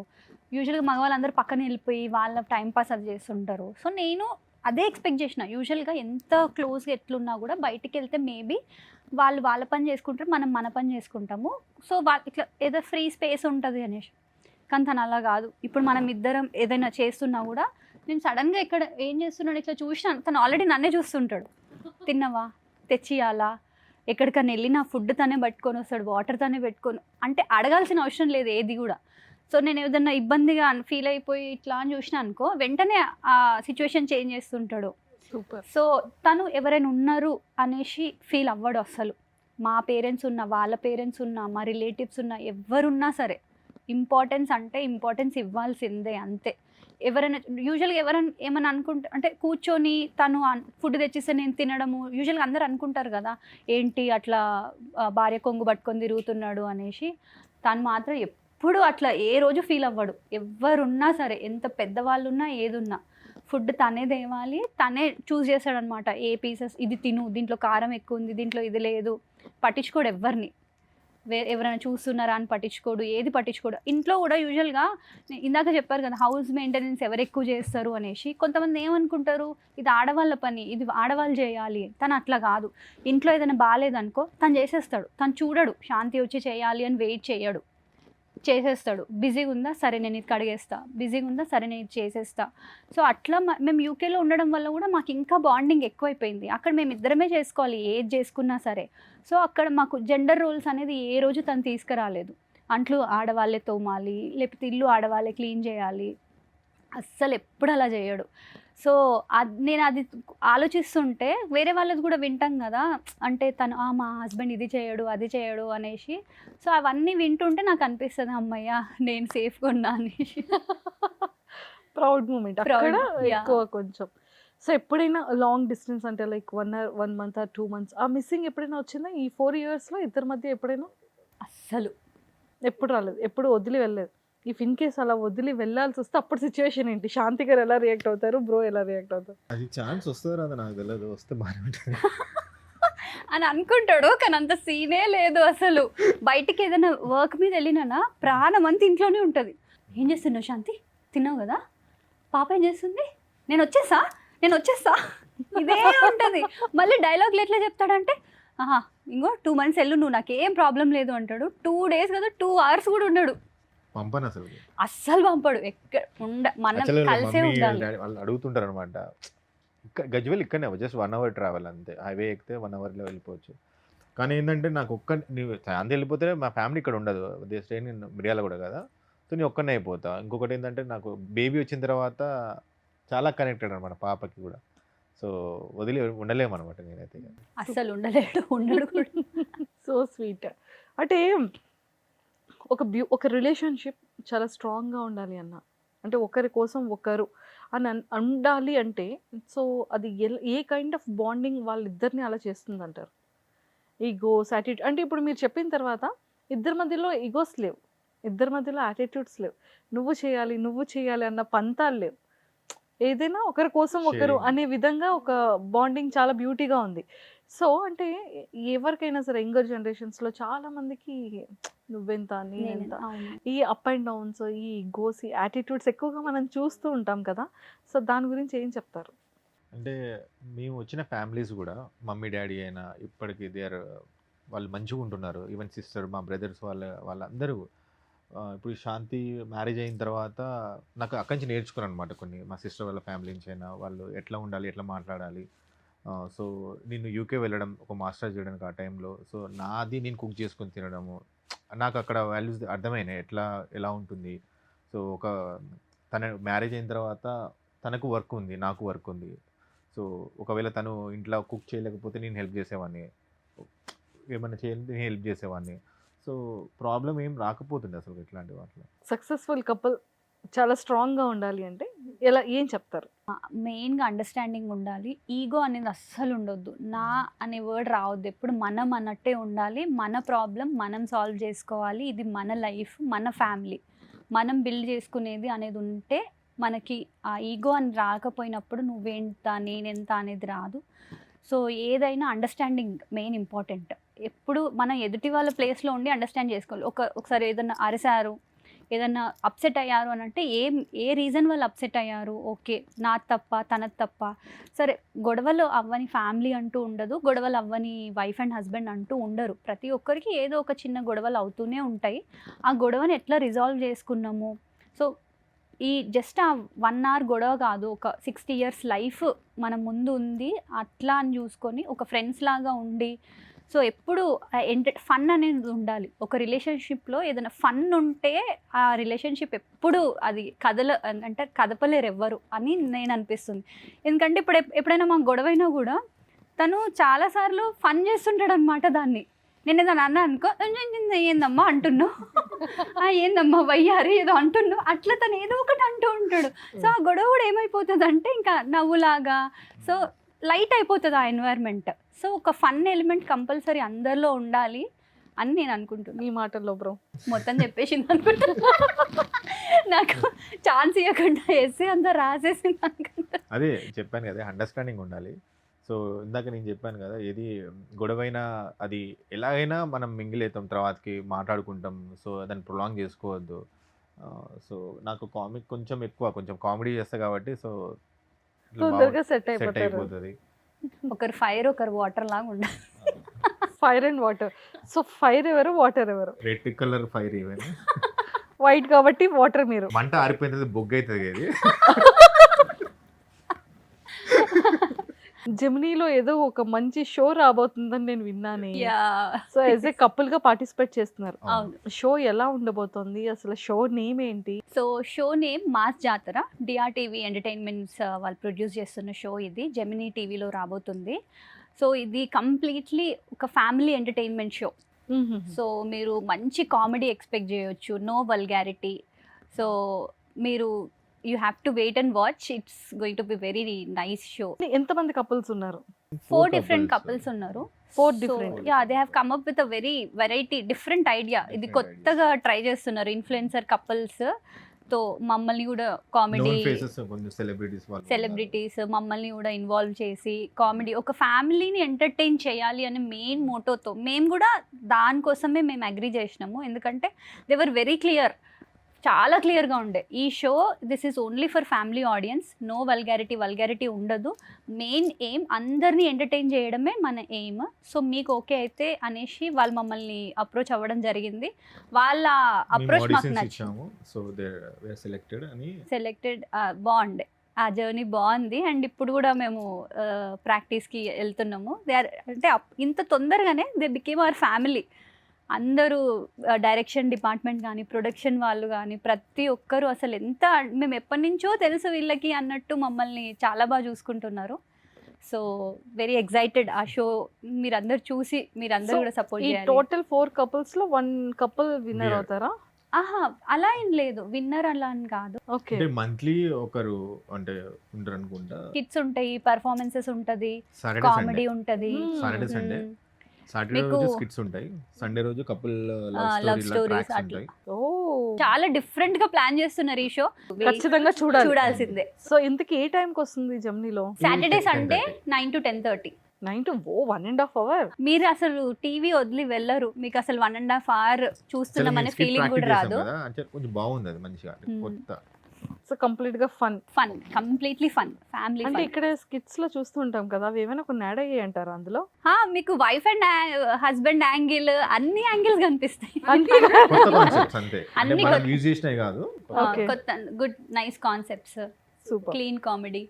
యూజువల్గా మగవాళ్ళందరూ పక్కన వెళ్ళిపోయి వాళ్ళ టైం పాస్ అది చేస్తుంటారు. సో నేను అదే ఎక్స్పెక్ట్ చేసిన. యూజువల్గా ఎంత క్లోజ్గా ఎట్లున్నా కూడా బయటికి వెళ్తే మేబీ వాళ్ళు వాళ్ళ పని చేసుకుంటారు, మనం మన పని చేసుకుంటాము. సో ఇట్లా ఏదో ఫ్రీ స్పేస్ ఉంటుంది అనేసి. కానీ తను అలా కాదు. ఇప్పుడు మనం ఇద్దరం ఏదైనా చేస్తున్నా కూడా నేను సడన్గా ఇక్కడ ఏం చేస్తున్నాడు ఇట్లా చూసినాను, తను ఆల్రెడీ నన్నే చూస్తుంటాడు. తిన్నవా, తెచ్చియాలా, ఎక్కడికైనా వెళ్ళినా ఫుడ్ తనే పట్టుకొని వస్తాడు, వాటర్ తనే పెట్టుకొని, అంటే అడగాల్సిన అవసరం లేదు ఏది కూడా. సో నేను ఏదన్నా ఇబ్బందిగా ఫీల్ అయిపోయి ఇట్లా అని చూసినా అనుకో, వెంటనే ఆ సిచ్యువేషన్ చేంజ్ చేస్తుంటాడు. సూపర్. సో తను ఎవరైనా ఉన్నారు అనేసి ఫీల్ అవ్వడు అస్సలు. మా పేరెంట్స్ ఉన్నా, వాళ్ళ పేరెంట్స్ ఉన్నా, మా రిలేటివ్స్ ఉన్నా, ఎవరున్నా సరే ఇంపార్టెన్స్ అంటే ఇంపార్టెన్స్ ఇవ్వాల్సిందే అంతే. ఎవరైనా యూజువల్గా ఎవరైనా ఏమైనా అనుకుంటే అంటే కూర్చొని తను ఫుడ్ తెచ్చిస్తే నేను తినడము, యూజువల్గా అందరు అనుకుంటారు కదా ఏంటి అట్లా భార్య కొంగు పట్టుకొని తిరుగుతున్నాడు అనేసి. తను మాత్రం ఎప్పుడు అట్లా ఏ రోజు ఫీల్ అవ్వడు. ఎవరున్నా సరే, ఎంత పెద్దవాళ్ళున్నా ఏదున్నా ఫుడ్ తనే తేవాలి, తనే చూస్ చేస్తాడనమాట. ఏ పీసెస్ ఇది తిను, దీంట్లో కారం ఎక్కువ ఉంది, దీంట్లో ఇది లేదు. పట్టించుకోడు ఎవరిని, ఎవరైనా చూస్తున్నారా అని పట్టించుకోడు, ఏది పట్టించుకోడు. ఇంట్లో కూడా యూజువల్గా ఇందాక చెప్పారు కదా హౌస్ మెయింటెనెన్స్ ఎవరు ఎక్కువ చేస్తారు అనేసి. కొంతమంది ఏమనుకుంటారు ఇది ఆడవాళ్ళ పని, ఇది ఆడవాళ్ళు చేయాలి. తను అట్లా కాదు. ఇంట్లో ఏదైనా బాగాలేదనుకో తను చేసేస్తాడు. తను చూడడు శాంతి వచ్చి చేయాలి అని వెయిట్ చేయడు, చేసేస్తాడు. బిజీగా ఉందా, సరే నేను ఇది కడిగేస్తా, బిజీగా ఉందా, సరే నేను ఇది చేసేస్తా. సో అట్లా మేము యూకేలో ఉండడం వల్ల కూడా మాకు ఇంకా బాండింగ్ ఎక్కువైపోయింది. అక్కడ మేము ఇద్దరమే చేసుకోవాలి ఏది చేసుకున్నా సరే. సో అక్కడ మాకు జెండర్ రోల్స్ అనేది ఏ రోజు తను తీసుకురాలేదు. అంట్లు ఆడవాళ్ళే తోమాలి, లేకపోతే ఇల్లు ఆడవాళ్ళే క్లీన్ చేయాలి, అస్సలు ఎప్పుడు అలా చేయడు. సో నేను అది ఆలోచిస్తుంటే వేరే వాళ్ళది కూడా వింటాం కదా, అంటే తను మా హస్బెండ్ ఇది చేయడు అది చేయడు అనేసి. సో అవన్నీ వింటుంటే నాకు అనిపిస్తుంది అమ్మయ్య నేను సేఫ్గా ఉన్నా అనేసి. ప్రౌడ్ మూమెంట్ అక్కడ Yeah. ఎక్కువ కొంచెం. సో ఎప్పుడైనా లాంగ్ డిస్టెన్స్ అంటే లైక్ 1 month or 2 months ఆ మిస్సింగ్ ఎప్పుడైనా వచ్చిందా ఈ 4 yearsలో ఇద్దరి మధ్య? ఎప్పుడైనా? అస్సలు ఎప్పుడు రాలేదు, ఎప్పుడు వదిలి వెళ్ళలేదు. ఇఫ్ ఇన్ కేస్ అలా వదిలి వెళ్ళాల్సి వస్తే అప్పుడు సిచ్యువేషన్ ఏంటి? శాంతి గారు ఎలా రియాక్ట్ అవుతారు, బ్రో ఎలా రియాక్ట్ అవుతారు? అది ఛాన్స్ వస్తుందో రాదో నాకు తెలియదు, వస్తే బాగానే ఉంటుంది. అని అనుకుంటాడు, కానీ అంత సీనే లేదు అసలు. బయటికి ఏదైనా వర్క్ మీద వెళ్ళినా ప్రాణం అంతా ఇంట్లోనే ఉంటుంది. ఏం చేస్తున్నావు శాంతి, తిన్నావు కదా, పాప ఏం చేస్తుంది, నేను వచ్చేస్తా ఇదే ఉంటుంది. మళ్ళీ డైలాగ్లు ఎట్లా చెప్తాడంటే ఇంకో 2 months వెళ్ళు నువ్వు, నాకేం ప్రాబ్లం లేదు అంటాడు. 2 days కదా 2 hours కూడా ఉండడు, పంపను అసలు. అస్సలు పంపడు. ఎక్కడ మనం Actually వాళ్ళ కలిసే మమ్మీ, ఉండాలి. డాడీ వాళ్ళు అడుగుతుంటారు అనమాట. గజ్వేల్ ఇక్కడనే జస్ట్ 1 hour ట్రావెల్ అంతే. హైవే ఎక్కితే 1 hourలో వెళ్ళిపోవచ్చు. కానీ ఏంటంటే నాకు నీవు శాంతి వెళ్ళిపోతే మా ఫ్యామిలీ ఇక్కడ ఉండదు, దే స్టే నేను మిర్యాలగూడ కదా. సో నేను ఒక్కనే అయిపోతా. ఇంకొకటి ఏంటంటే నాకు బేబీ వచ్చిన తర్వాత చాలా కనెక్టెడ్ అనమాట పాపకి కూడా. సో వదిలి ఉండలేము అనమాట నేనైతే. అస్సలు ఉండడు కూడా. So sweet. అంటే ఒక రిలేషన్షిప్ చాలా స్ట్రాంగ్గా ఉండాలి అన్న, అంటే ఒకరి కోసం ఒకరు అని ఉండాలి అంటే, సో అది ఏ కైండ్ ఆఫ్ బాండింగ్ వాళ్ళిద్దరిని అలా చేస్తుంది అంటారు? ఈగోస్, యాటిట్యూడ్ అంటే ఇప్పుడు మీరు చెప్పిన తర్వాత ఇద్దరి మధ్యలో ఈగోస్ లేవు, ఇద్దరి మధ్యలో యాటిట్యూడ్స్ లేవు, నువ్వు చేయాలి అన్న పంతాలు లేవు. ఏదైనా ఒకరి కోసం ఒకరు Sharing. అనే విధంగా ఒక బాండింగ్ చాలా బ్యూటీగా ఉంది. సో అంటే ఎవరికైనా సరే యంగర్ జనరేషన్స్లో చాలా మందికి నువ్వెంత నేనెంత, అవును. ఈ అప్ అండ్ డౌన్స్, ఈ గోస్, ఈ యాటిట్యూడ్స్ ఎక్కువగా మనం చూస్తూ ఉంటాం కదా. సో దాని గురించి ఏం చెప్తారు? అంటే మేము వచ్చిన ఫ్యామిలీస్ కూడా మమ్మీ డాడీ అయినా ఇప్పటికి వాళ్ళు మంచిగా ఉంటున్నారు. ఈవెన్ సిస్టర్, మా బ్రదర్స్ వాళ్ళందరూ ఇప్పుడు శాంతి మ్యారేజ్ అయిన తర్వాత నాకు అక్కడి నుంచి నేర్చుకున్నాను అనమాట కొన్ని. మా సిస్టర్ వాళ్ళ ఫ్యామిలీ నుంచి అయినా వాళ్ళు ఎట్లా ఉండాలి, ఎట్లా మాట్లాడాలి. సో నేను యూకే వెళ్ళడం, ఒక మాస్టర్స్ చేయడానికి ఆ టైంలో, సో నాది నేను కుక్ చేసుకొని తినడము, నాకు అక్కడ వాల్యూస్ అర్థమైనాయి ఎలా ఉంటుంది. సో తన మ్యారేజ్ అయిన తర్వాత తనకు వర్క్ ఉంది, నాకు వర్క్ ఉంది. సో ఒకవేళ తను ఇంట్లో కుక్ చేయలేకపోతే నేను హెల్ప్ చేసేవాడిని, ఏమైనా చేయాలంటే నేను హెల్ప్ చేసేవాడిని. సో ప్రాబ్లం ఏం రాకపోతుండే అసలు ఇట్లాంటి వాటిలో. సక్సెస్ఫుల్ కపుల్ చాలా స్ట్రాంగ్గా ఉండాలి అంటే ఏం చెప్తారు? మెయిన్గా అండర్స్టాండింగ్ ఉండాలి. ఈగో అనేది అస్సలు ఉండొద్దు. నా అనే వర్డ్ రావద్దు. ఎప్పుడు మనం అన్నట్టే ఉండాలి. మన ప్రాబ్లం మనం సాల్వ్ చేసుకోవాలి. ఇది మన లైఫ్, మన ఫ్యామిలీ, మనం బిల్డ్ చేసుకునేది అనేది ఉంటే మనకి ఆ ఈగో అని రాకపోయినప్పుడు నువ్వేంత నేనెంత అనేది రాదు. సో ఏదైనా అండర్స్టాండింగ్ మెయిన్ ఇంపార్టెంట్. ఎప్పుడు మనం ఎదుటి వాళ్ళ ప్లేస్లో ఉండి అండర్స్టాండ్ చేసుకోవాలి. ఒకసారి ఏదన్నా అరిసారు, ఏదన్నా అప్సెట్ అయ్యారు అని అంటే ఏ రీజన్ వల్ల అప్సెట్ అయ్యారు, ఓకే నాది తప్ప తనది తప్ప, సరే గొడవలు అవ్వని ఫ్యామిలీ అంటూ ఉండదు, గొడవలు అవ్వని వైఫ్ అండ్ హస్బెండ్ అంటూ ఉండరు. ప్రతి ఒక్కరికి ఏదో ఒక చిన్న గొడవలు అవుతూనే ఉంటాయి. ఆ గొడవని ఎట్లా రిజాల్వ్ చేసుకున్నాము. సో ఈ జస్ట్ ఆ 1 hour గొడవ కాదు, ఒక 60 years లైఫ్ మన ముందు ఉంది. అట్లా అని చూసుకొని ఒక ఫ్రెండ్స్ లాగా ఉండి, సో ఎప్పుడు ఫన్ అనేది ఉండాలి. ఒక రిలేషన్షిప్లో ఏదైనా ఫన్ ఉంటే ఆ రిలేషన్షిప్ ఎప్పుడు అది అంటే కదపలేరు ఎవ్వరు అని నేను అనిపిస్తుంది. ఎందుకంటే ఎప్పుడైనా మాకు గొడవైనా కూడా తను చాలాసార్లు ఫన్ చేస్తుంటాడు అనమాట దాన్ని. నేను ఏదైనా అన్నా అనుకో, ఏందమ్మా అంటున్నావు, ఏందమ్మా వయ్యారి ఏదో అంటున్నావు, అట్లా తను ఏదో ఒకటి అంటూ ఉంటాడు. సో ఆ గొడవ కూడా ఏమైపోతుంది అంటే ఇంకా నవ్వులాగా, సో లైట్ అయిపోతుంది ఆ ఎన్వైర్న్మెంట్. సో ఒక ఫన్ ఎలిమెంట్ కంపల్సరీ అందరిలో ఉండాలి అని నేను అనుకుంటున్నాను. మీ మాటల్లో బ్రో మొత్తం చెప్పేసింది అనుకుంటా. నాకు ఛాన్స్ ఇవ్వకుండా ఎస్సీ అంతా రాసేసింది అనుకుంటా. అదే చెప్పాను కదా, అండర్స్టాండింగ్ ఉండాలి. సో ఇందాక నేను చెప్పాను కదా, ఏది గొడవైనా అది ఎలాగైనా మనం మింగిల్ అవుతాం, తర్వాతకి మాట్లాడుకుంటాం. సో దాన్ని ప్రొలాంగ్ చేసుకోవద్దు. సో నాకు కామిక్ కొంచెం ఎక్కువ, కొంచెం కామెడీ చేస్తా కాబట్టి సో తొందరగా సెట్ సెట్ అయిపోతారు. అయిపోతుంది. ఒకరు ఫైర్ ఒకరు వాటర్ లాగా ఉండాలి. Fire and water. So fire ఎవరు, వాటర్ ఎవరు? Red colour fire even white కాబట్టి వాటర్ మీరు. మంట ఆరిపోయినది బొగ్గు అవుతుంది అది. జెమినీలో ఏదో ఒక మంచి షో రాబోతుందని నేను విన్నాను. Yeah. So as a couple గా పార్టిసిపేట్ చేస్తున్నారు. అవును. షో ఎలా ఉండబోతోంది, అసలు షో నేమ్ ఏంటి? సో షో నేమ్ మాస్ జాతర. డిఆర్టీవీ ఎంటర్టైన్మెంట్స్ వాళ్ళు ప్రొడ్యూస్ చేస్తున్న షో ఇది. జెమినీ టీవీలో రాబోతుంది. సో ఇది కంప్లీట్లీ ఒక ఫ్యామిలీ ఎంటర్టైన్మెంట్ షో. సో మీరు మంచి కామెడీ ఎక్స్పెక్ట్ చేయొచ్చు, నో వల్గారిటీ. సో మీరు you have to wait and watch. It's going to be very nice show. ఎంతమంది కపుల్స్ ఉన్నారు? 4 different couples ఉన్నారు. 4 different. They have come up with a very variety different idea. ఇది కొత్తగా ట్రై చేస్తున్నారు ఇన్ఫ్లుయెన్సర్ కపుల్స్ తో. మమ్మల్ని కూడా కామెడీ సెలబ్రిటీస్ మమ్మల్ని కూడా ఇన్వాల్వ్ చేసి కామెడీ, ఒక ఫ్యామిలీని ఎంటర్టైన్ చేయాలి అనే మెయిన్ మోటోతో మేము కూడా దానికోసమే మేము అగ్రీ చేసినాము. ఎందుకంటే దే వర్ వెరీ క్లియర్, చాలా క్లియర్గా ఉండే ఈ show. This is only for family audience, no vulgarity ఉండదు. మెయిన్ ఎయిమ్ అందరినీ ఎంటర్టైన్ చేయడమే మన ఎయిమ్. సో మీకు ఓకే అయితే అనేసి వాళ్ళు మమ్మల్ని అప్రోచ్ అవ్వడం జరిగింది. వాళ్ళ అప్రోచ్ మాకు నచ్చింది. సెలెక్టెడ్ బాగుండే, ఆ జర్నీ బాగుంది. అండ్ ఇప్పుడు కూడా మేము ప్రాక్టీస్కి వెళ్తున్నాము. అంటే ఇంత తొందరగానే దే బికేమ్ అవర్ ఫ్యామిలీ. అందరూ డైరెక్షన్ డిపార్ట్మెంట్ కానీ ప్రొడక్షన్ వాళ్ళు కానీ ప్రతి ఒక్కరు అసలు ఎంత, మేము ఎప్పటి నుంచో తెలుసు వీళ్ళకి అన్నట్టు మమ్మల్ని చాలా బాగా చూసుకుంటున్నారు. సో వెరీ ఎక్సైటెడ్ ఆ షో మీరందరూ చూసి మీరందరూ కూడా సపోర్ట్ చేయాలి. టోటల్ 4 couples లో 1 couple విన్నర్ అవుతారా? ఆహా అలా ఏం లేదు, విన్నర్ అలా అని కాదు. ఓకే, మంత్లీ ఒకరు అంటే ఉంటారు అనుకుంటా. కిడ్స్ ఉంటాయి, పర్ఫార్మెన్సెస్ ఉంటది, కామెడీ ఉంటది. సాటర్డే సండే, సాటర్డే రోజు స్కిట్స్ ఉంటాయి, సండే రోజు కపుల్ లవ్ స్టోరీస్ ఉంటాయి. చాలా డిఫరెంట్ గా ప్లాన్ చేస్తున్నారు ఈ షో. ఖచ్చితంగా చూడాల్సిందే. చూడాల్సిందే. సో ఇంతకీ ఏ టైంకి వస్తుంది జెమినీలో? Saturday Sunday 9 to 10:30. 9 to 1.5 hours. మీరు అసలు టీవీ వదిలి వెళ్ళరు, మీకు అసలు 1.5 hour చూస్తున్నామనే ఫీలింగ్ కూడా రాదు. కొంచెం బాగుంది అది మంచిగా కొత్త. సో కంప్లీట్ గా ఫన్, కంప్లీట్లీ ఫన్, ఫ్యామిలీ. అంటే ఇక్కడ స్కిట్స్ లో చూస్తూ ఉంటాం కదా, అవి ఏమైనా కొన్ని యాడ్ అయ్యాయి అంటారా అందులో? మీకు వైఫ్ అండ్ హస్బెండ్ యాంగిల్, అన్ని యాంగిల్స్ కనిపిస్తాయి. కొత్త కాన్సెప్ట్స్ అంతే, అంటే అన్ని మనం యూజ్ చేసినవి కాదు, కొత్త good nice concepts, super clean comedy.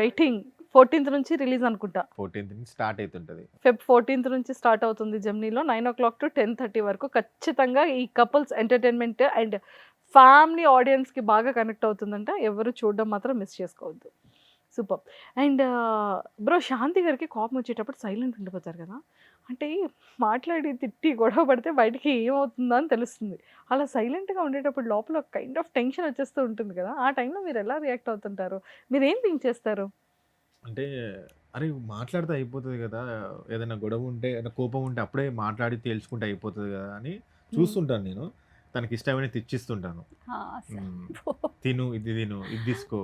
Waiting 14th నుంచి రిలీజ్ అనుకుంటా. 14th నుంచి స్టార్ట్ అవుతుంటది. Feb 14th నుంచి స్టార్ట్ అవుతుంది జెమినీలో 9 o'clock to 10:30 వరకు. ఖచ్చితంగా ఈ కపుల్స్ ఎంటర్టైన్మెంట్ అండ్ ఫ్యామిలీ ఆడియన్స్కి బాగా కనెక్ట్ అవుతుందంట. ఎవరు చూడడం మాత్రం మిస్ చేసుకోవద్దు. సూపర్. అండ్ బ్రో, శాంతి గారికి కోపం వచ్చేటప్పుడు సైలెంట్ ఉండిపోతారు కదా, అంటే మాట్లాడి తిట్టి గొడవ పడితే బయటికి ఏమవుతుందో అని తెలుస్తుంది. అలా సైలెంట్గా ఉండేటప్పుడు లోపల కైండ్ ఆఫ్ టెన్షన్ వచ్చేస్తూ ఉంటుంది కదా, ఆ టైంలో మీరు ఎలా రియాక్ట్ అవుతుంటారు? మీరు ఏం థింక్ చేస్తారు? అంటే అరే మాట్లాడితే అయిపోతుంది కదా, ఏదైనా గొడవ ఉంటే, ఏదైనా కోపం ఉంటే అప్పుడే మాట్లాడి తేల్చుకుంటే అయిపోతుంది కదా అని చూస్తుంటాను నేను. తనకి ఇష్టమైన తెచ్చిస్తుంటాను. ఆ, అసలు. తిను ఇది తీసుకో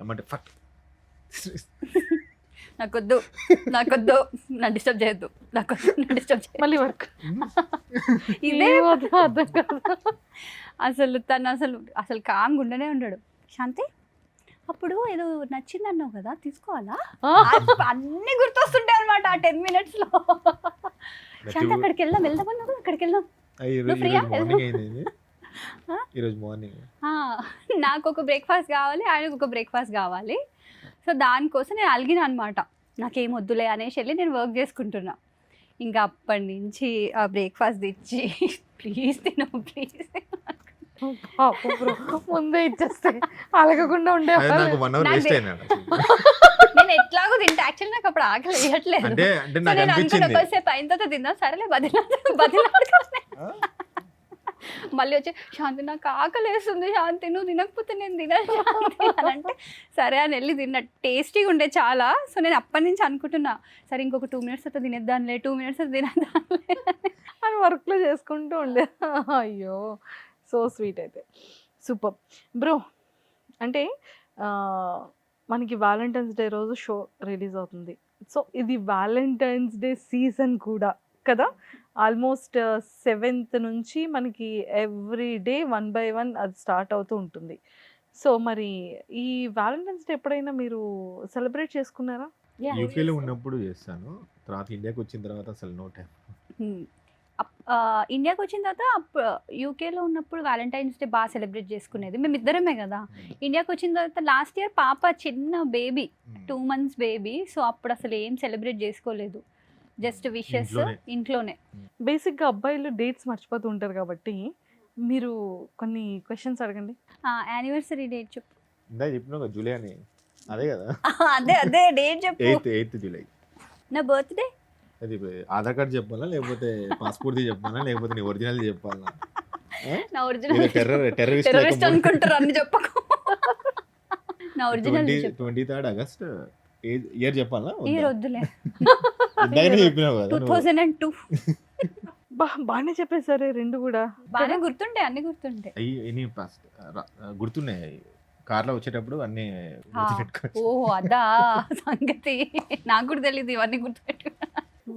ఏమంటే ఫట్ నాకొద్దు నాకొద్దు నన్ను డిస్టర్బ్ చేయొద్దు నాకొద్దు నన్ను డిస్టర్బ్ చేయొద్దు. మళ్ళీ వర్క్ ఇదే అర్థం కాదు. అసలు తను అసలు కామ్గా ఉండనే ఉండడు. శాంతి అప్పుడు ఏదో నచ్చింది అన్నావు కదా తీసుకోవాలా అన్నీ గుర్తొస్తుంటాయి అనమాట ఆ 10 minutesలో. శాంతి అక్కడికి వెళ్దామన్నా కదా అక్కడికి వెళ్దాం. ఈరోజు మార్నింగ్ నాకు ఒక బ్రేక్ఫాస్ట్ కావాలి ఆయనకు ఒక బ్రేక్ఫాస్ట్ కావాలి. సో దానికోసం నేను అలిగిన అనమాట. నాకేం వద్దులే అనేసి వెళ్ళి నేను వర్క్ చేసుకుంటున్నా. ఇంకా అప్పటి నుంచి ఆ బ్రేక్ఫాస్ట్ తెచ్చి ప్లీజ్ తిను ప్లీజ్ ముందే ఇచ్చేస్తే అలగకుండా ఉండే నాకు 1 hour వేస్ట్ అయినా నేను ఎట్లాగో తింటా. యాక్చువల్లీ నాకు అప్పుడు ఆకలి వేయట్లేదు. అంటే సో నాకు నేను అనుకున్న అనిపించింది కొద్దిసేపు అయిన తర్వాత తిందాం సరేలే బదిలాడు మళ్ళీ వచ్చి శాంతి నాకు ఆకలి వేస్తుంది శాంతి నువ్వు తినకపోతే నేను తినను శాంతి అని అంటే సరే అని వెళ్ళి తిన్నా. టేస్టీగా ఉండే చాలా. సో నేను అప్పటి నుంచి అనుకుంటున్నా సరే ఇంకొక 2 minutes అయితే తినేద్దాంలే 2 minutes అయితే తినేద్దాంలే అని వర్క్లో చేసుకుంటూ ఉండే. అయ్యో సో స్వీట్. అయితే సూపర్ బ్రో. అంటే మనకి వ్యాలంటైన్స్ డే రోజు షో రిలీజ్ అవుతుంది. సో ఇది వ్యాలంటైన్స్ డే సీజన్ కూడా కదా. ఆల్మోస్ట్ 7th నుంచి మనకి ఎవ్రీ డే 1 by 1 అది స్టార్ట్ అవుతూ ఉంటుంది. సో మరి ఈ వ్యాలంటైన్స్ డే ఎప్పుడైనా మీరు సెలబ్రేట్ చేసుకున్నారా? యూకేలో ఉన్నప్పుడు చేస్తాను. తర్వాత ఇండియాకి వచ్చిన తర్వాత అసలు నో టైం. ఇండియాకి వచ్చిన తర్వాత యూకేలో ఉన్నప్పుడు వ్యాలంటైన్స్ డే బాగా సెలబ్రేట్ చేసుకునేది మేమిద్దరమే కదా. ఇండియాకి వచ్చిన తర్వాత లాస్ట్ ఇయర్ పాప చిన్న బేబీ 2 months బేబీ. సో అప్పుడు అసలు ఏం సెలబ్రేట్ చేసుకోలేదు. జస్ట్ విషెస్ ఇంట్లోనే. బేసిక్గా అబ్బాయిలు డేట్స్ మర్చిపోతూ ఉంటారు కాబట్టి మీరు కొన్ని క్వశ్చన్స్ అడగండి. యానివర్సరీ డేట్ చెప్పు. ఇందా చెప్పినా జూలై అని అదే కదా. అదే డేట్ చెప్పు. 8th July. నా బర్త్డే అది ఆధార్ కార్డు చెప్పాలా లేకపోతే పాస్పోర్ట్ చెప్పాలా లేకపోతే నీ ఒరిజినల్ చెప్పాలా? నా ఒరిజినల్ టెర్రరిస్ట్ అనుకుంటారు అన్ని చెప్పకు. నా ఒరిజినల్ 23rd August ఇయర్ చెప్పాలా? ఇయర్ వద్దులే. చెప్పినావు కదా 2002. బాగానే చెప్పేసరే రెండు కూడా. బాగానే గుర్తుండే అన్ని గుర్తుండే. అయ్యి గుర్తున్నాయి. కార్లో వచ్చేటప్పుడు అన్ని ఓహో అదా సంగతి. నాకు కూడా తెలియదు ఇవన్నీ గుర్తుపెట్టు.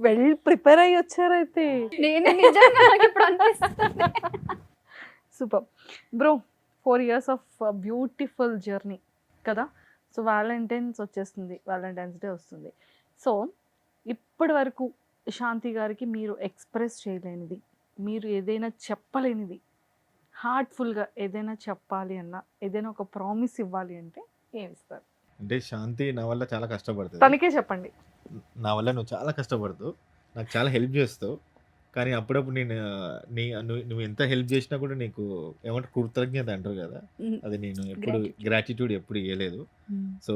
వెల్ ప్రిపేర్ అయ్యి వచ్చారైతే. నేను నిజంగా నాకు ఇప్పుడు అనిపిస్తుంది. Super bro. 4 years of beautiful journey కదా. సో వ్యాలంటైన్స్ వచ్చేస్తుంది, వ్యాలంటైన్స్ డే వస్తుంది. సో ఇప్పటి వరకు శాంతి గారికి మీరు ఎక్స్ప్రెస్ చేయలేనిది, మీరు ఏదైనా చెప్పలేనిది, హార్ట్ఫుల్గా ఏదైనా చెప్పాలి అన్నా, ఏదైనా ఒక ప్రామిస్ ఇవ్వాలి అంటే ఏమి ఇస్తారు? అంటే శాంతి నా వల్ల చాలా కష్టపడుతుంది. తనకే చెప్పండి. నా వల్ల నువ్వు చాలా కష్టపడుతావు, నాకు చాలా హెల్ప్ చేస్తావు. కానీ అప్పుడప్పుడు నువ్వు ఎంత హెల్ప్ చేసినా కూడా నీకు ఏమంటారు కృతజ్ఞత అంటారు కదా, అది నేను ఎప్పుడు గ్రాటిట్యూడ్ ఎప్పుడు ఇవ్వలేదు. సో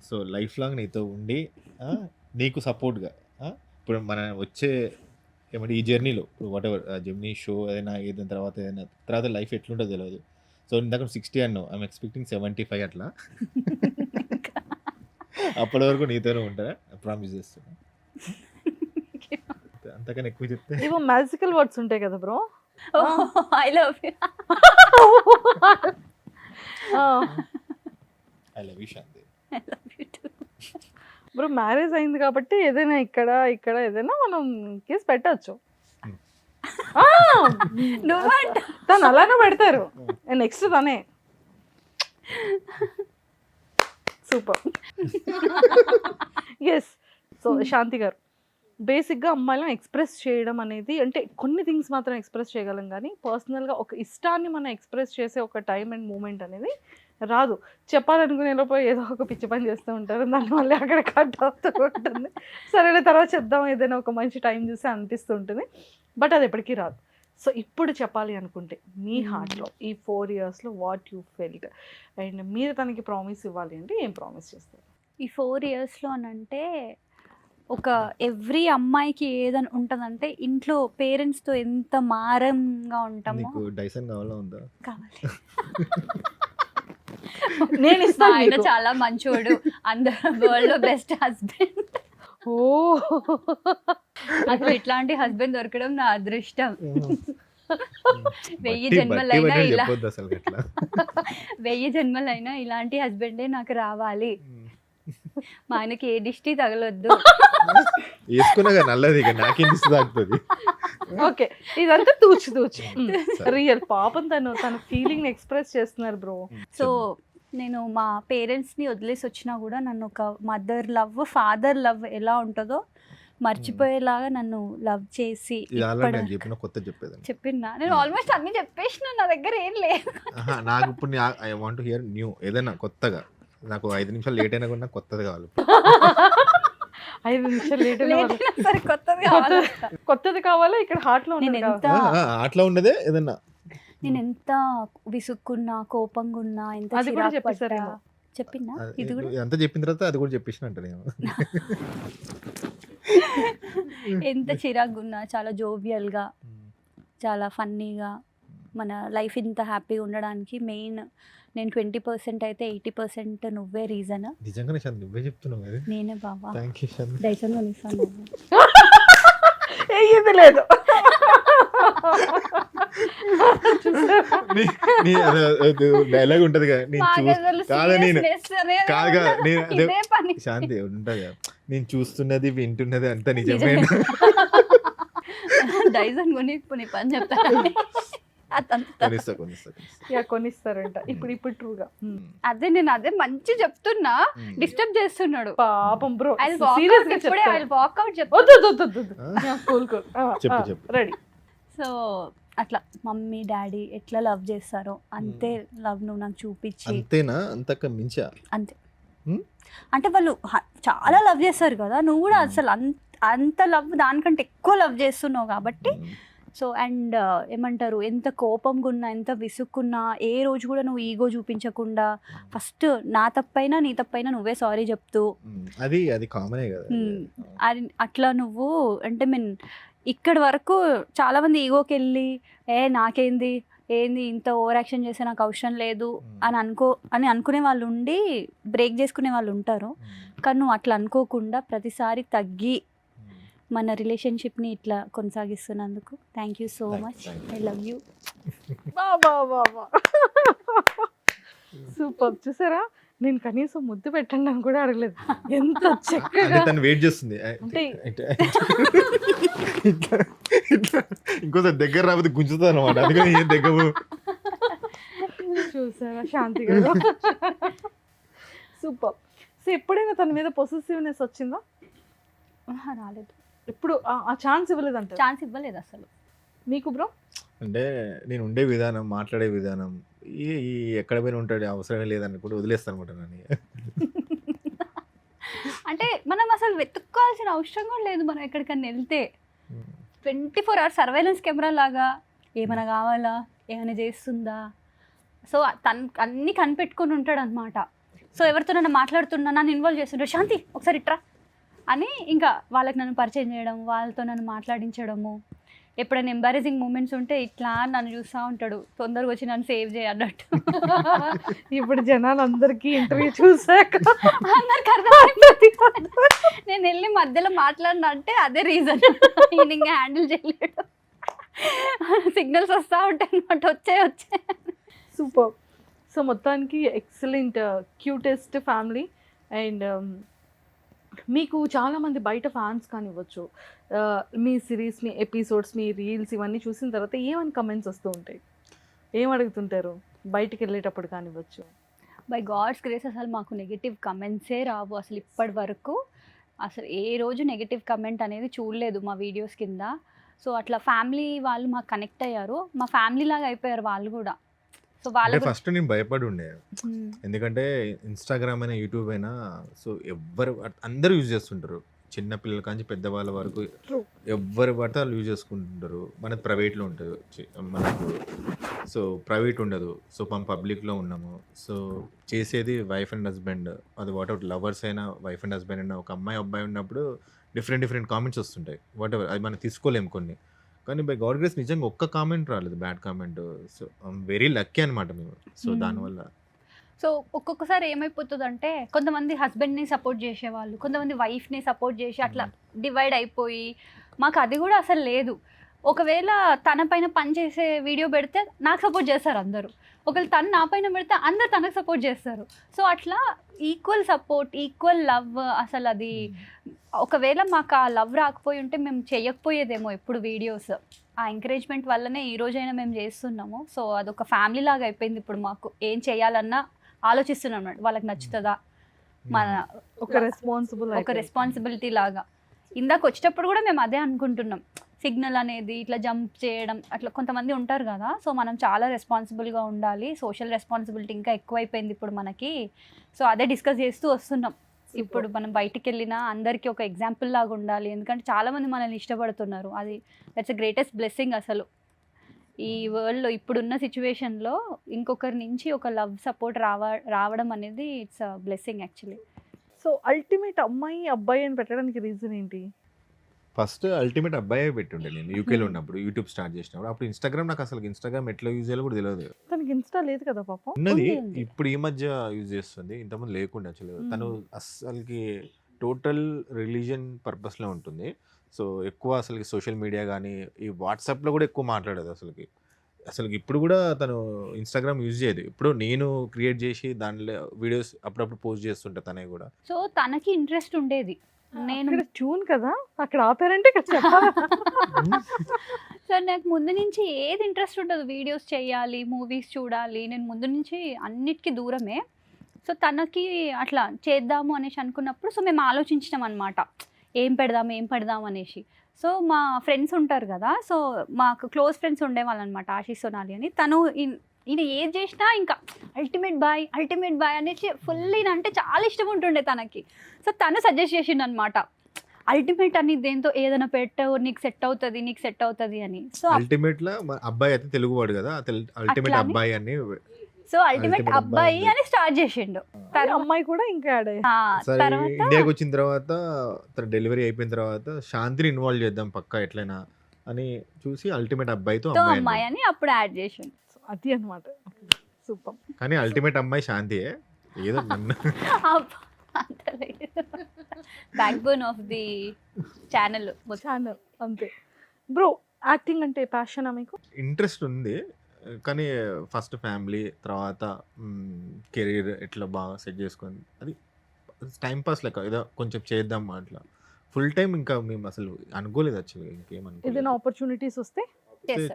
సో లైఫ్ లాంగ్ నీతో ఉండి నీకు సపోర్ట్గా ఇప్పుడు మన వచ్చే ఏమంటే ఈ జర్నీలో ఇప్పుడు వాట్ ఎవర్ జర్నీ షో ఏదైనా తర్వాత లైఫ్ ఎట్లుంటుందో తెలియదు. సో ఇందాక 60 అన్నావు, ఐఎమ్ ఎక్స్పెక్టింగ్ 75 అట్లా. అప్పటి వరకు నీతోనే ఉంటారా ప్రామిస్ చేస్తున్నా. అంతకన్నా ఎక్కువ చెప్తే ఇవో మ్యాజికల్ వర్డ్స్ ఉంటాయి కదా bro. I love you. I love you Shanti. I love you to. Bro marriage అయింది కాబట్టి ఏదైనా ఇక్కడ ఏదైనా మనం కేసు పెట్టచ్చు. నువ్వంట తను అలానే పెడతారు, నెక్స్ట్ తనే. సూపర్. ఎస్. సో శాంతి గారు, బేసిక్గా అమ్మాయిలను ఎక్స్ప్రెస్ చేయడం అనేది అంటే కొన్ని థింగ్స్ మాత్రం ఎక్స్ప్రెస్ చేయగలం, కానీ పర్సనల్గా ఒక ఇష్టాన్ని మనం ఎక్స్ప్రెస్ చేసే ఒక టైం అండ్ మూమెంట్ అనేది రాదు. చెప్పాలనుకునే లోపల ఏదో ఒక పిచ్చి పని చేస్తూ ఉంటారు, దానివల్ల అక్కడ కట్ అవుతూ ఉంటుంది. సరే తర్వాత చెప్దాం ఏదైనా ఒక మంచి టైం చూసి అనిపిస్తూ ఉంటుంది, బట్ అది ఎప్పటికీ రాదు. సో ఇప్పుడు చెప్పాలి అనుకుంటే మీ హార్ట్లో ఈ 4 yearsలో వాట్ యూ ఫెల్ట్, అండ్ మీరు తనకి ప్రామిస్ ఇవ్వాలి అంటే ఏం ప్రామిస్ చేస్తారు? ఈ 4 yearsలో అని అంటే ఒక ఎవ్రీ అమ్మాయికి ఏదని ఉంటుందంటే ఇంట్లో పేరెంట్స్తో ఎంత మారంగా ఉంటామో. నీకు డైసన్ కావాలా ఉందా? కావాలి. నేను మా ఇస్తాను ఆయన మీకు. చాలా మంచోడు, అందరూ వరల్డ్లో బెస్ట్ హస్బెండ్. ఓ అసలు ఇట్లాంటి హస్బెండ్ దొరకడం నా అదృష్టం. వెయ్యి బట్టి జన్మలైనా బట్టి ఇలా చెప్పొద్దు అసలు అట్లా. 1000 జన్మలైనా ఇలాంటి హస్బెండే నాకు రావాలి. మా ఆయనకి ఏ దిష్టి తగలొద్దు. వేసుకున్నా కదా నల్లది, ఇక నాకేం దిష్టి తాకుతుంది. ఓకే, ఇదంతా తూచు సరే. రియల్. పాపం తన ఫీలింగ్ ఎక్స్ప్రెస్ చేస్తున్నారు బ్రో. సో నేను మా పేరెంట్స్ని వదిలేసి వచ్చినా కూడా నన్ను ఒక మదర్ లవ్, ఫాదర్ లవ్ ఎలా ఉంటుందో మర్చిపోయేలాగా నన్ను లవ్ చేసి ఇది ఆల్రెడీ నేను ఇప్పటి- చెప్పిన కొత్త చెప్పేదాన్ని. చెప్పినా నేను ఆల్మోస్ట్ అన్ని చెప్పేసిన, నా దగ్గర ఏం లేదు. నాకు ఇప్పుడు ఐ వాంట్ హియర్ న్యూ, ఏదైనా కొత్తగా. నాకు 5 నిమిషాలు లేట్ అయినా కూడా నాకు కొత్తది కావాలి. 5 నిమిషాలు లేట్ లేదైనా సరే కొత్తది కావాలంట. కొత్తది కావాలా? ఇక్కడ హార్ట్ లో నేను ఉన్నది ఎంత కావాలా? అట్లా ఉండదే ఏదన్నా. నేను ఎంత విసుక్కున్నా, కోపంగా ఉన్నా, ఎంత అది కూడా చిరాకు పడ్డా చెప్పేశారేమో. చెప్పినా ఇది కూడా అంతా చెప్పిన తర్వాత అది కూడా చెప్పేసిన అంట నేను. ఎంత చిరాకు ఉన్నా చాలా జోవియల్గా, చాలా ఫన్నీగా మన లైఫ్ ఇంత హ్యాపీగా ఉండడానికి మెయిన్ నేను 20% అయితే 80% నువ్వే రీజన్. నిజంగానే శాంతి నువ్వే చెప్తున్నావు కదా. నేనే బాబా థ్యాంక్ యూ శాంతి. డైసన్ కొనిస్తాను. ఇది లేదు. డైలాగ్ ఉంటది కదా, నేను కాదా నేను కాదు కాదు నేను అదే ఇదే పని. శాంతి ఉంటది కదా, నేను చూస్తున్నది వింటున్నది అంతా నిజమే. డైసన్ కొని పని చెప్తాను. కొనిస్తా కొనిస్తా కొనిస్తా. యా, కొనిస్తారంట ఇప్పుడు ట్రూగా. అదే నేను అదే మంచి చెప్తున్నా, డిస్టర్బ్ చేస్తున్నాడు. పాపం బ్రో, ఐ వాక్ సీరియస్ గా ఇప్పుడే ఐ వాక్ అవుట్ కూల్ చెప్పు చెప్పు. రెడీ. సో అట్లా మమ్మీ డాడీ ఎట్లా లవ్ చేస్తారో అంతే లవ్ నువ్వు నాకు చూపించి. అంతేనా? అంతక మించా? అంతే. Hmm? అంటే వాళ్ళు చాలా లవ్ చేస్తారు కదా, నువ్వు కూడా అసలు అంత లవ్ దానికంటే ఎక్కువ లవ్ చేస్తున్నావు కాబట్టి. సో అండ్ ఏమంటారు, ఎంత కోపంగా ఉన్నా, ఎంత విసుక్కున్నా, ఏ రోజు కూడా నువ్వు ఈగో చూపించకుండా ఫస్ట్ నా తప్పైనా నీ తప్పైనా నువ్వే సారీ చెప్తూ, అది అది కామనే కదా. అట్లా నువ్వు అంటే మీన్ ఇక్కడి వరకు చాలామంది ఈగోకి వెళ్ళి నాకేంది ఏంది ఇంత ఓవర్ యాక్షన్ చేస్తే నాకు అవసరం లేదు అని అనుకునే వాళ్ళు ఉండి బ్రేక్ చేసుకునే వాళ్ళు ఉంటారు. కానీ నువ్వు అట్లా అనుకోకుండా ప్రతిసారి తగ్గి మన రిలేషన్షిప్ని ఇట్లా కొనసాగిస్తున్నందుకు thank you so much. I love you. Super. చూసారా, నేను కనీసం ముద్దు పెట్టండి అని కూడా అడగలేదు. ఎంత చక్కగా తను వెయిట్ చేస్తుంది. అంటే ఇంకోసారి దగ్గర రాకపోతే గుంజుతా అనమాట. అందుకని ఏం దగ్గర చూసారా శాంతి గారు. సూపర్. సో ఎప్పుడైనా తన మీద పొసెసివ్నెస్ వచ్చిందా? రాలేదు, ఇప్పుడు ఆ ఛాన్స్ ఇవ్వలేదంట. ఛాన్స్ ఇవ్వలేదు అసలు. మీకు బ్రో? అంటే నేను ఉండే విధానం, మాట్లాడే విధానం, ఈ ఎక్కడ పోయినా ఉంటాడు, అవసరమే లేదని కూడా వదిలేస్తాను అనమాట నన్ను. అంటే మనం అసలు వెతుక్కోవాల్సిన అవసరం కూడా లేదు. మనం ఎక్కడికన్నా వెళ్తే 24 hours సర్వేలెన్స్ కెమెరా లాగా ఏమైనా కావాలా, ఏమైనా చేస్తుందా, సో తను అన్నీ కనిపెట్టుకొని ఉంటాడు అనమాట. సో ఎవరితో నన్ను మాట్లాడుతున్నా, నన్ను ఇన్వాల్వ్ చేస్తుంటాడు, శాంతి ఒకసారి ఇట్రా అని ఇంకా వాళ్ళకి నన్ను పరిచయం చేయడం, వాళ్ళతో నన్ను మాట్లాడించడము. ఎప్పుడైనా ఎంబారెసింగ్ మూమెంట్స్ ఉంటే ఇట్లా నన్ను చూస్తూ ఉంటాడు, తొందరగా వచ్చి నన్ను సేవ్ చేయ అన్నట్టు. ఇప్పుడు జనాలు అందరికీ ఇంటర్వ్యూ చూసాక అందరికి అర్థమైపోతుంది నేను వెళ్ళి మధ్యలో మాట్లాడినా అంటే అదే రీజన్. ఈయన ఇంకా హ్యాండిల్ చేయలేడు, సిగ్నల్స్ వస్తూ ఉంటాయి అనమాట, వచ్చే. సూపర్. సో మొత్తానికి ఎక్సలెంట్, క్యూటెస్ట్ ఫ్యామిలీ. అండ్ మీకు చాలామంది బయట ఫ్యాన్స్ కానివ్వచ్చు, మీ సిరీస్, మీ ఎపిసోడ్స్, మీ రీల్స్ ఇవన్నీ చూసిన తర్వాత ఏమని కమెంట్స్ వస్తూ ఉంటాయి, ఏం అడుగుతుంటారు బయటికి వెళ్ళేటప్పుడు కానివ్వచ్చు? బై గాడ్స్ గ్రేస్ అసలు మాకు నెగిటివ్ కమెంట్సే రావు అసలు ఇప్పటి వరకు. అసలు ఏ రోజు నెగిటివ్ కమెంట్ అనేది చూడలేదు మా వీడియోస్ కింద. సో అట్లా ఫ్యామిలీ వాళ్ళు మాకు కనెక్ట్ అయ్యారు, మా ఫ్యామిలీ లాగా అయిపోయారు వాళ్ళు కూడా. సో వాళ్ళ ఫస్ట్ నేను భయపడి ఉండే, ఎందుకంటే ఇన్స్టాగ్రామ్ అయినా యూట్యూబ్ అయినా సో ఎవ్వరు అందరూ యూజ్ చేస్తుంటారు, చిన్న పిల్లల కానీ పెద్దవాళ్ళ వరకు ఎవ్వరు పడితే వాళ్ళు యూజ్ చేసుకుంటుంటారు. మనది ప్రైవేట్లో ఉంటుంది మనకు, సో ప్రైవేట్ ఉండదు. సో మనం పబ్లిక్లో ఉన్నాము. సో చేసేది వైఫ్ అండ్ హస్బెండ్, అది వాటెవర్ లవర్స్ అయినా వైఫ్ అండ్ హస్బెండ్ అయినా, ఒక అమ్మాయి అబ్బాయి ఉన్నప్పుడు డిఫరెంట్ కామెంట్స్ వస్తుంటాయి, వాటెవర్ అది మనం తీసుకోలేము కొన్ని. కానీ బై గాడ్ గ్రేస్ నిజంగా ఒక్క కామెంట్ రాలేదు, bad comment. So I'm very lucky అనమాట మేము. సో దానివల్ల సో ఒక్కొక్కసారి ఏమైపోతుందంటే కొంతమంది హస్బెండ్ని సపోర్ట్ చేసేవాళ్ళు, కొంతమంది వైఫ్ని సపోర్ట్ చేసి అట్లా డివైడ్ అయిపోయి, మాకు అది కూడా అసలు లేదు. ఒకవేళ తన పైన పని చేసే వీడియో పెడితే నాకు సపోర్ట్ చేస్తారు అందరూ, ఒకవేళ తను నా పైన పెడితే అందరు తనకు సపోర్ట్ చేస్తారు. సో అట్లా ఈక్వల్ సపోర్ట్, ఈక్వల్ లవ్. అసలు అది ఒకవేళ మాకు ఆ లవ్ రాకపోయి ఉంటే మేము చేయకపోయేదేమో ఎప్పుడు వీడియోస్. ఆ ఎంకరేజ్మెంట్ వల్లనే ఈ రోజైనా మేము చేస్తున్నాము. సో అదొక ఫ్యామిలీ లాగా అయిపోయింది. ఇప్పుడు మాకు ఏం చేయాలన్నా ఆలోచిస్తున్నాం అన్నమాట, వాళ్ళకి నచ్చుతుందా, మన ఒక రెస్పాన్సిబిలిటీ లాగా. ఇందాక వచ్చేటప్పుడు కూడా మేము అదే అనుకుంటున్నాం, సిగ్నల్ అనేది ఇట్లా జంప్ చేయడం అట్లా కొంతమంది ఉంటారు కదా. సో మనం చాలా రెస్పాన్సిబుల్గా ఉండాలి, సోషల్ రెస్పాన్సిబిలిటీ ఇంకా ఎక్కువైపోయింది ఇప్పుడు మనకి. సో అదే డిస్కస్ చేస్తూ వస్తున్నాం. ఇప్పుడు మనం బయటికి వెళ్ళినా అందరికీ ఒక ఎగ్జాంపుల్ లాగా ఉండాలి, ఎందుకంటే చాలామంది మనల్ని ఇష్టపడుతున్నారు. అది దట్స్ ద గ్రేటెస్ట్ బ్లెస్సింగ్ అసలు ఈ వరల్డ్లో. ఇప్పుడున్న సిచ్యువేషన్లో ఇంకొకరి నుంచి ఒక లవ్ సపోర్ట్ రావడం అనేది it's a blessing actually. So ultimate అమ్మాయి అబ్బాయి అని పెట్టడానికి రీజన్ ఏంటి? ఫస్ట్ అల్టిమేట్ అబ్బాయే పెట్టుండే నేను యూకేలో ఉన్నప్పుడు, యూట్యూబ్ స్టార్ట్ చేసినప్పుడు. అప్పుడు ఇన్స్టాగ్రామ్ నాకు అసలు ఇన్స్టాగ్రామ్ ఎట్లా యూజ్ చేయాలో కూడా తెలియదు. తనకి ఇన్స్టా లేదు కదా పాపం. ఉన్నది ఉంది. ఇప్పుడు ఈ మధ్య యూజ్ చేస్తుంది, ఇంతకుముందు లేకుండా అసలు. తను అసలుకి టోటల్ రిలీజియన్ పర్పస్లో ఉంటుంది. సో ఎక్కువ అసలు సోషల్ మీడియా కానీ ఈ వాట్సాప్లో కూడా ఎక్కువ మాట్లాడదు అసలు ఇప్పుడు కూడా తను ఇన్స్టాగ్రామ్ యూజ్ చేయదు. ఇప్పుడు నేను క్రియేట్ చేసి దాంట్లో వీడియోస్ అప్పుడప్పుడు పోస్ట్ చేస్తుంటా తనే కూడా. సో తనకి ఇంట్రెస్ట్ ఉండేది. నేను ఇక్కడ ట్యూన్ కదా, అక్కడ ఆపారంటే ఇక్కడ చెప్పాలి. సో నాకు ముందు నుంచి ఏది ఇంట్రెస్ట్ ఉండదు, వీడియోస్ చేయాలి, మూవీస్ చూడాలి. నేను ముందు నుంచి అన్నిటికీ దూరమే. సో తనకి అట్లా చేద్దాము అనేసి అనుకున్నప్పుడు సో మేము ఆలోచించినాం అనమాట, ఏం పెడదాం అనేసి. సో మా ఫ్రెండ్స్ ఉంటారు కదా, సో మాకు క్లోజ్ ఫ్రెండ్స్ ఉండేవాళ్ళు అనమాట, ఆశీష్ సోనాలి అని. తను ఈయన ఏది చేసినా ఇంకా అల్టిమేట్ బాయ్ అనేసి ఫుల్ అంటే చాలా ఇష్టం ఉంటుండే తనకి. సో తను సజెస్ట్ చేసిండు అనమాట, అల్టిమేట్ అని దేంతో ఏదైనా పెట్టవు, నీకు సెట్ అవుతుంది అని. సో అల్టిమేట్ లా అబ్బాయి అయితే తెలుగు వాడు కదా, అల్టిమేట్ అబ్బాయి అని. సో అల్టిమేట్ అబ్బాయి అని స్టార్ట్ చేసిండు. అమ్మాయి కూడా ఇంకా యాడ్ అయ్యింది. సరే తర్వాత ఇండియాకి వచ్చిన తర్వాత తన డెలివరీ అయిపోయిన తర్వాత శాంతిని ఇన్వాల్వ్ చేద్దాం పక్కా ఎట్లయినా అని చూసి అల్టిమేట్ అబ్బాయితో అమ్మాయి అమ్మాయి అని అప్పుడు యాడ్ చేసిండు. అది అనమాట. సూపర్. కానీ అల్టిమేట్ అమ్మాయి శాంతియే. ఏదో నన్ను back bone of the channel. అంతే. బ్రో యాక్టింగ్ అంటే ప్యాషనా మీకు? ఇంట్రెస్ట్ ఉంది, కానీ ఫస్ట్ ఫ్యామిలీ, తర్వాత కెరీర్ ఎట్లా బాగా సెట్ చేసుకొని అది టైం పాస్ లెక్క ఏదో కొంచెం చేద్దాం అట్లా. ఫుల్ టైం ఇంకా మేము అసలు అనుకోలేదు యాక్చువల్గా, ఇంకేమనుకోలేదు. ఏదైనా ఆపర్చునిటీస్ వస్తే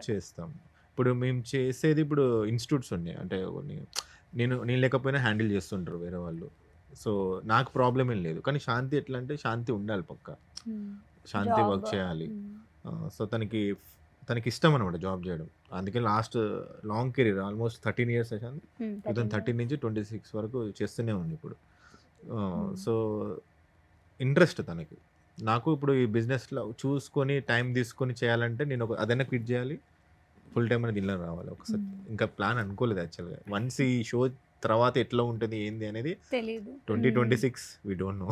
చేస్తాం. ఇప్పుడు మేము చేసేది ఇప్పుడు ఇన్స్టిట్యూట్స్ ఉన్నాయి, అంటే కొన్ని నేను లేకపోయినా హ్యాండిల్ చేస్తుంటారు వేరే వాళ్ళు. సో నాకు ప్రాబ్లం ఏం లేదు. కానీ శాంతి ఎట్లా అంటే శాంతి ఉండాలి పక్కా, శాంతి వర్క్ చేయాలి. సో తనకి ఇష్టం అనమాట జాబ్ చేయడం. అందుకే లాంగ్ కెరీర్ ఆల్మోస్ట్ 13 years శాంతి 2013 నుంచి 26 వరకు చేస్తూనే ఉంది ఇప్పుడు. సో ఇంట్రెస్ట్ తనకి. నాకు ఇప్పుడు ఈ బిజినెస్లో చూసుకొని టైం తీసుకొని చేయాలంటే నేను అదైనా క్విట్ చేయాలి, ఫుల్ టైం అనేది దీనిలో రావాలి. ఒకసారి ఇంకా ప్లాన్ అనుకోలేదు యాక్చువల్గా. వన్స్ ఈ షో తర్వాత ఎట్లా ఉంటుంది ఏంది అనేది తెలీదు. 2026 వి డోంట్ నో.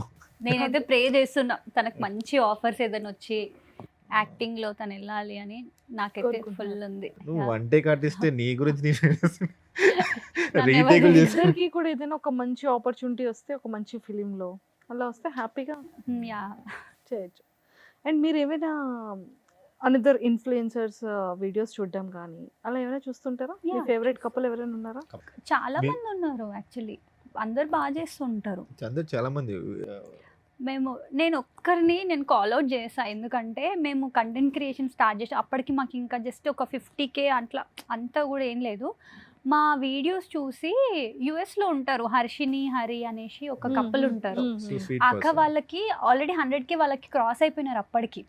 నేనైతే ప్రే చేస్తున్నా తనకు మంచి ఆఫర్స్ ఏదైనా వచ్చి యాక్టింగ్ లో తను వెళ్ళాలి అని. నాకైతే ఫుల్ ఉంది. నువ్వు వన్ టేక్ ఆర్టిస్ట్, నీ గురించి ఇద్దరికి కూడా ఏదైనా ఒక మంచి ఆపర్చునిటీ వస్తే, ఒక మంచి ఫిలిం లో అలా వస్తే హ్యాపీగా చేయొచ్చు. అండ్ మీరు ఏమైనా అనదర్ ఇన్ఫ్లుయెన్సర్స్ వీడియోస్ చూడడం కానీ అలా ఏమైనా చూస్తుంటారా? మీ ఫేవరెట్ కపుల్ ఎవరైనా ఉన్నారా? చాలా మంది ఉన్నారు యాక్చువల్లీ, అందరు బాగా చేస్తుంటారు. చాలా మంది. నేను ఒక్కరిని కాల్ అవుట్ చేసా, ఎందుకంటే మేము కంటెంట్ క్రియేషన్ స్టార్ట్ చేసి అప్పటికి మాకు ఇంకా జస్ట్ ఒక 50K అట్లా, అంతా కూడా ఏం లేదు. మా వీడియోస్ చూసి యుఎస్లో ఉంటారు, హర్షిని హరి అనేసి ఒక కపుల్ ఉంటారు. అక్క వాళ్ళకి ఆల్రెడీ 100K వాళ్ళకి క్రాస్ అయిపోయినారు అప్పటికి.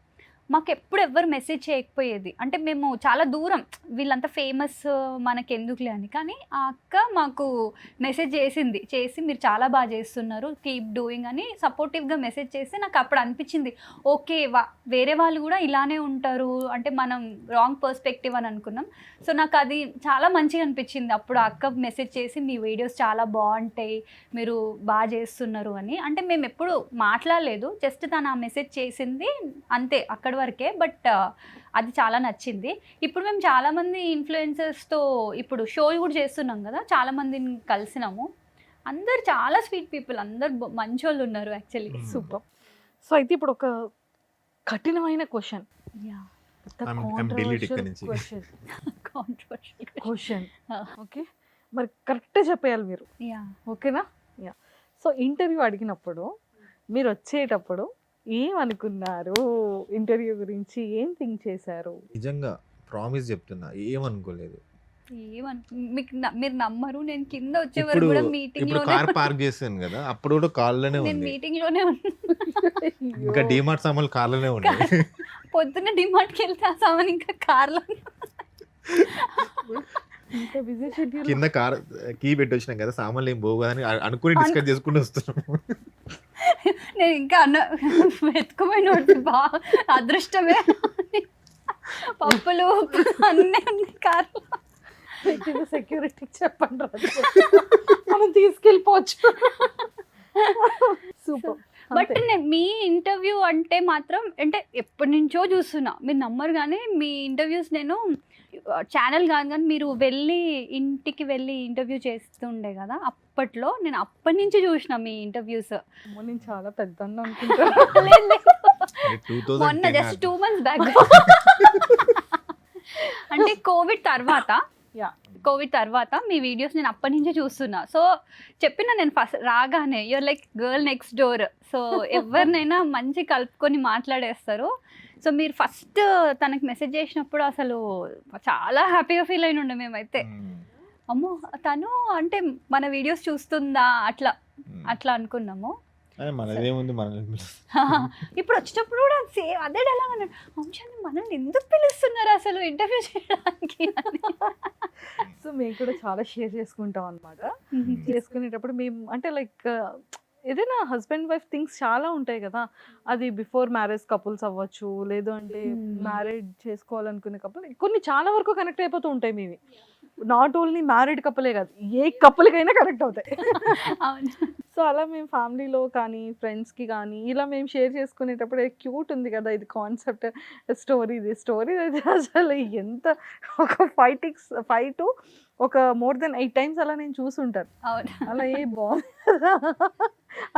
మాకు ఎప్పుడు ఎవ్వరు మెసేజ్ చేయకపోయేది, అంటే మేము చాలా దూరం, వీళ్ళంతా ఫేమస్ మనకి ఎందుకులే అని. కానీ ఆ అక్క మాకు మెసేజ్ చేసి మీరు చాలా బాగా చేస్తున్నారు, కీప్ డూయింగ్ అని సపోర్టివ్గా మెసేజ్ చేస్తే నాకు అప్పుడు అనిపించింది, ఓకే వేరే వాళ్ళు కూడా ఇలానే ఉంటారు అంటే మనం రాంగ్ పర్స్పెక్టివ్ అని అనుకున్నాం. సో నాకు అది చాలా మంచిగా అనిపించింది అప్పుడు ఆ అక్క మెసేజ్ చేసి మీ వీడియోస్ చాలా బాగుంటాయి, మీరు బాగా చేస్తున్నారు అని. అంటే మేము ఎప్పుడు మాట్లాడలేదు, జస్ట్ తను ఆ మెసేజ్ చేసింది అంతే, అక్కడ వరకే. బట్ అది చాలా నచ్చింది. ఇప్పుడు మేము చాలామంది ఇన్ఫ్లుయెన్సర్స్తో ఇప్పుడు షో కూడా చేస్తున్నాం కదా, చాలామందిని కలిసినాము. అందరు చాలా స్వీట్ పీపుల్, అందరు మంచి వాళ్ళు ఉన్నారు యాక్చువల్లీ. సూపర్. సో అయితే ఇప్పుడు ఒక కఠినమైన క్వశ్చన్, I'm delete ఇక్కడ నుంచి. Controversial question Ah. ఓకే, మరి కరెక్టే చెప్పేయాలి మీరు, యా ఓకేనా? యా. సో ఇంటర్వ్యూ అడిగినప్పుడు మీరు వచ్చేటప్పుడు ఏమనుకున్నారు, ఇంటర్వ్యూ గురించి ఏం థింక్ చేశారు? నిజంగా ప్రామిస్ చెప్తున్నా, ఏమనుకోలేదు. మీరు నమ్మరు, నేను కింద వచ్చే వరకు ఇప్పుడు కూడా మీటింగ్ ఇప్పుడు లోనే కార్ పార్క్ చేశాను కదా, అప్పుడు కూడా కార్లోనే నేను ఉంది. మీటింగ్ లోనే ఉన్నా. ఇంకా డిమార్ట్ సామాన్లు కార్లోనే ఉన్నాయి. పొద్దున్న డిమార్ట్కి వెళ్తే ఆ సామాన్ ఇంకా కార్లో ఇంత బిజీ షెడ్యూల్. కింద కార్ కీ పెట్టి వచ్చినాం కదా, సామాన్లు ఏం పోవు అని అనుకుని డిస్కస్ చేసుకుంటూ వస్తున్నాము. నేను ఇంకా వెతుకుపోయిన బాగా అదృష్టమే, పప్పులు అన్నీ ఉన్నాయి కార్లో. సెక్యూరిటీకి చెప్పండి రాజు. మనం తీసుకెళ్ళిపోవచ్చు. సూపర్. బట్ మీ ఇంటర్వ్యూ అంటే మాత్రం అంటే ఎప్పటి నుంచో చూస్తున్నా, మీరు నమ్మరు కానీ మీ ఇంటర్వ్యూస్ నేను ఛానల్ కాదు కానీ మీరు ఇంటికి వెళ్ళి ఇంటర్వ్యూ చేస్తుండే కదా, అప్పట్లో నేను అప్పటి నుంచి చూసిన మీ ఇంటర్వ్యూస్. నేను చాలా పెద్ద అనుకుంటా. మొన్న జస్ట్ 2 months బ్యాక్. అంటే కోవిడ్ తర్వాత మీ వీడియోస్ నేను అప్పటి నుంచే చూస్తున్నా. సో చెప్పిన నేను ఫస్ట్ రాగానే you're like girl next door. So ఎవరినైనా మంచి కలుపుకొని మాట్లాడేస్తారు. సో మీరు ఫస్ట్ తనకు మెసేజ్ చేసినప్పుడు అసలు చాలా హ్యాపీగా ఫీల్ అయిన ఉండే మేమైతే. అమ్మో తను అంటే మన వీడియోస్ చూస్తుందా అట్లా అనుకున్నాము. మనదేముంది, మన ఇప్పుడు వచ్చేటప్పుడు కూడా అదే డైలాగ్ అన్నాడు, వంశాన్ని మనల్ని ఎందుకు పిలుస్తున్నారు అసలు ఇంటర్వ్యూ చేయడానికి అని. సో మేము కూడా చాలా షేర్ చేసుకుంటాం అనమాట. చేసుకునేటప్పుడు మేము అంటే లైక్ ఏదైనా హస్బెండ్ వైఫ్ థింగ్స్ చాలా ఉంటాయి కదా, అది బిఫోర్ మ్యారేజ్ కపుల్స్ అవ్వచ్చు, లేదు అంటే మ్యారేజ్ చేసుకోవాలనుకునే కపుల్, కొన్ని చాలా వరకు కనెక్ట్ అయిపోతూ ఉంటాయి మీవి. నాట్ ఓన్లీ మ్యారీడ్ కపులే కాదు, ఏ కపుల్కైనా కనెక్ట్ అవుతాయి. అవును. సో అలా మేము ఫ్యామిలీలో కానీ ఫ్రెండ్స్కి కానీ ఇలా మేము షేర్ చేసుకునేటప్పుడు క్యూట్ ఉంది కదా ఇది కాన్సెప్ట్, స్టోరీ అయితే అసలు ఎంత ఒక 5 ఒక more than 8 times అలా నేను చూసుంటాను. అవును. అలా బాగుంది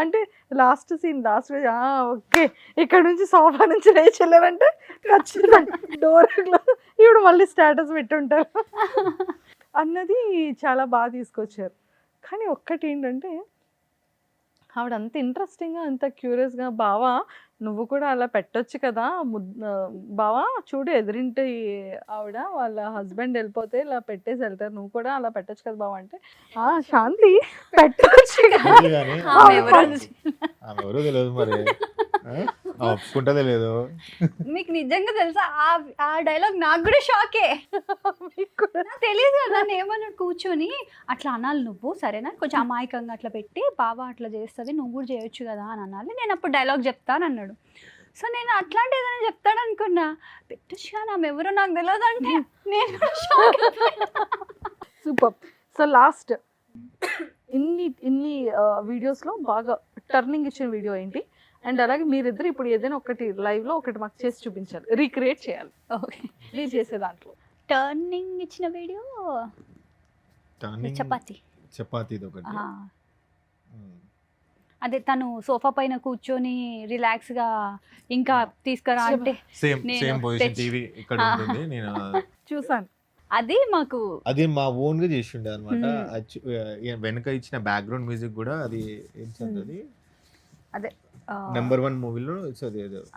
అంటే లాస్ట్ రోజు ఓకే ఇక్కడ నుంచి సోఫా నుంచి లేచి వెళ్ళారంటే ఖచ్చితంగా డోర్ ఇప్పుడు మళ్ళీ స్టేటస్ పెట్టుంటారు అన్నది చాలా బాగా తీసుకొచ్చారు. కానీ ఒక్కటి ఏంటంటే ఆవిడ అంత ఇంట్రెస్టింగ్గా అంత క్యూరియస్గా, బావా నువ్వు కూడా అలా పెట్టొచ్చు కదా, బావా చూడు ఎదురింటి ఆవిడ వాళ్ళ హస్బెండ్ వెళ్ళిపోతే ఇలా పెట్టేసి వెళ్తారు, నువ్వు కూడా అలా పెట్టొచ్చు కదా బావా అంటే, శాంతి పెట్టొచ్చు ఎవరో తెలియదు మరి, ఒప్పుకుంటా తెలియదు. మీకు నిజంగా తెలుసా ఆ డైలాగ్ నాకు కూడా షాకే. నాకు తెలియదు కదా, నన్ను ఏమన్నాడు కూర్చొని అట్లా అనాలి నువ్వు సరేనా, కొంచెం అమాయకంగా అట్లా పెట్టి బావా అట్లా చేస్తుంది నువ్వు కూడా చేయొచ్చు కదా అని అనాలి, నేను అప్పుడు డైలాగ్ చెప్తాను అన్నాడు. సో నేను అట్లాంటి ఏదైనా చెప్తాడు అనుకున్నా, పెట్టొచ్చుగా ఆమె ఎవరో నాకు తెలియదు అంటే నేను కూడా షాక్. సూపర్. సో లాస్ట్ ఇన్ని వీడియోస్లో బాగా టర్నింగ్ ఇచ్చిన వీడియో ఏంటి, అండ్ అలాగే మీరిద్దరు ఇప్పుడు ఏదైనా ఒకటి లైవ్లో ఒకటి మాకు చేసి చూపించాలి, రీక్రియేట్ చేయాలి. ఓకే, మీరు చేసే దాంట్లో టర్నింగ్ ఇచ్చిన వీడియో చపాతీ ఒకటి. అదే తను సోఫా పైన కూర్చొని రిలాక్స్ గా ఇంకా తీసుకురా అంటే సేమ్ పొజిషన్ టీవీ ఇక్కడ ఉంటుంది, నేను చూసాను. అది మాకు అది మా ఓన్ గా చేసి ఉండే అనమాట. వెనక ఇచ్చిన బ్యాక్గ్రౌండ్ మ్యూజిక్ కూడా అది ఏంటది, అదే నెంబర్ 1 మూవీలో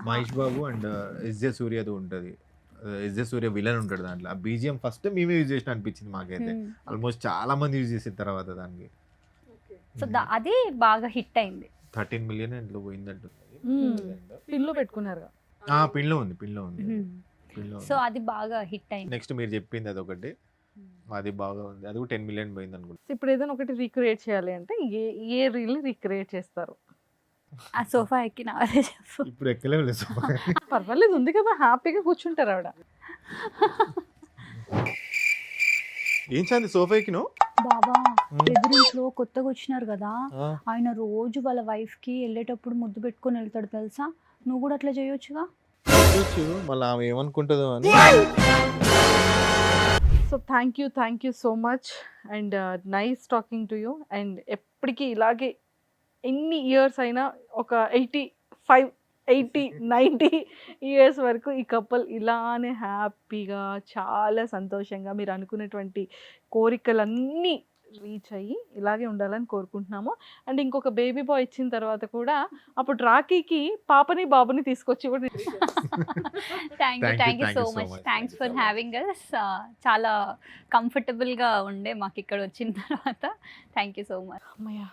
మహేష్ బాబు అండ్ ఎస్జే సూర్యది ఉంటది. ఎస్జే సూర్య విలన్ ఉంటాడు దాంట్లో. ఆ బీజిఎం ఫస్ట్ మేమే యూజ్ చేసిన అనిపించింది మాకైతే. ఆల్మోస్ట్ చాలా మంది యూజ్ చేసిన తర్వాత దానికి. సో అది బాగా హిట్ అయింది. 13 million ఇంట్లో పోయిందంటుంది. పిన్లో పెట్టుకున్నారు. పిన్లో ఉంది. సో అది బాగా హిట్ అయింది. నెక్స్ట్ మీరు చెప్పింది అదొకటి, అది బాగా ఉంది, అది కూడా 10 million పోయింది అనుకుంటా. ఇప్పుడు ఏదైనా ఒకటి రీక్రియేట్ చేయాలి అంటే ఏ రీల్ రీక్రియేట్ చేస్తారు? ఆ సోఫా ఎక్కిన అదే చెప్పు. ఇప్పుడు ఎక్కలేము సోఫా. పర్వాలేదు, ఉంది కదా, హ్యాపీగా కూర్చుంటారు ఆవిడ. ఏం చాంది సోఫా ఎక్కినావు? బాబా ఎదురింట్లో కొత్తగా వచ్చినారు కదా, ఆయన రోజు వాళ్ళ వైఫ్ కి వెళ్ళేటప్పుడు ముద్దు పెట్టుకొని వెళ్తాడు తెలుసా, నువ్వు కూడా అట్లా చేయొచ్చుగా. మళ్ళీ ఆమె ఏమనుకుంటుందో అని. So thank you so much and nice talking to you. And ఎప్పటికీ ఇలాగే ఎన్ని ఇయర్స్ అయినా ఒక 85 80-90 ఇయర్స్ వరకు ఈ కపుల్ ఇలానే హ్యాపీగా చాలా సంతోషంగా మీరు అనుకున్నటువంటి కోరికలన్నీ రీచ్ అయ్యి ఇలాగే ఉండాలని కోరుకుంటున్నాము. అండ్ ఇంకొక బేబీ బాయ్ ఇచ్చిన తర్వాత కూడా అప్పుడు రాఖీకి పాపని బాబుని తీసుకొచ్చి కూడా thank you so much. Thanks for having us. చాలా కంఫర్టబుల్గా ఉండే మాకు ఇక్కడ వచ్చిన తర్వాత. Thank you so much. అమ్మయ్య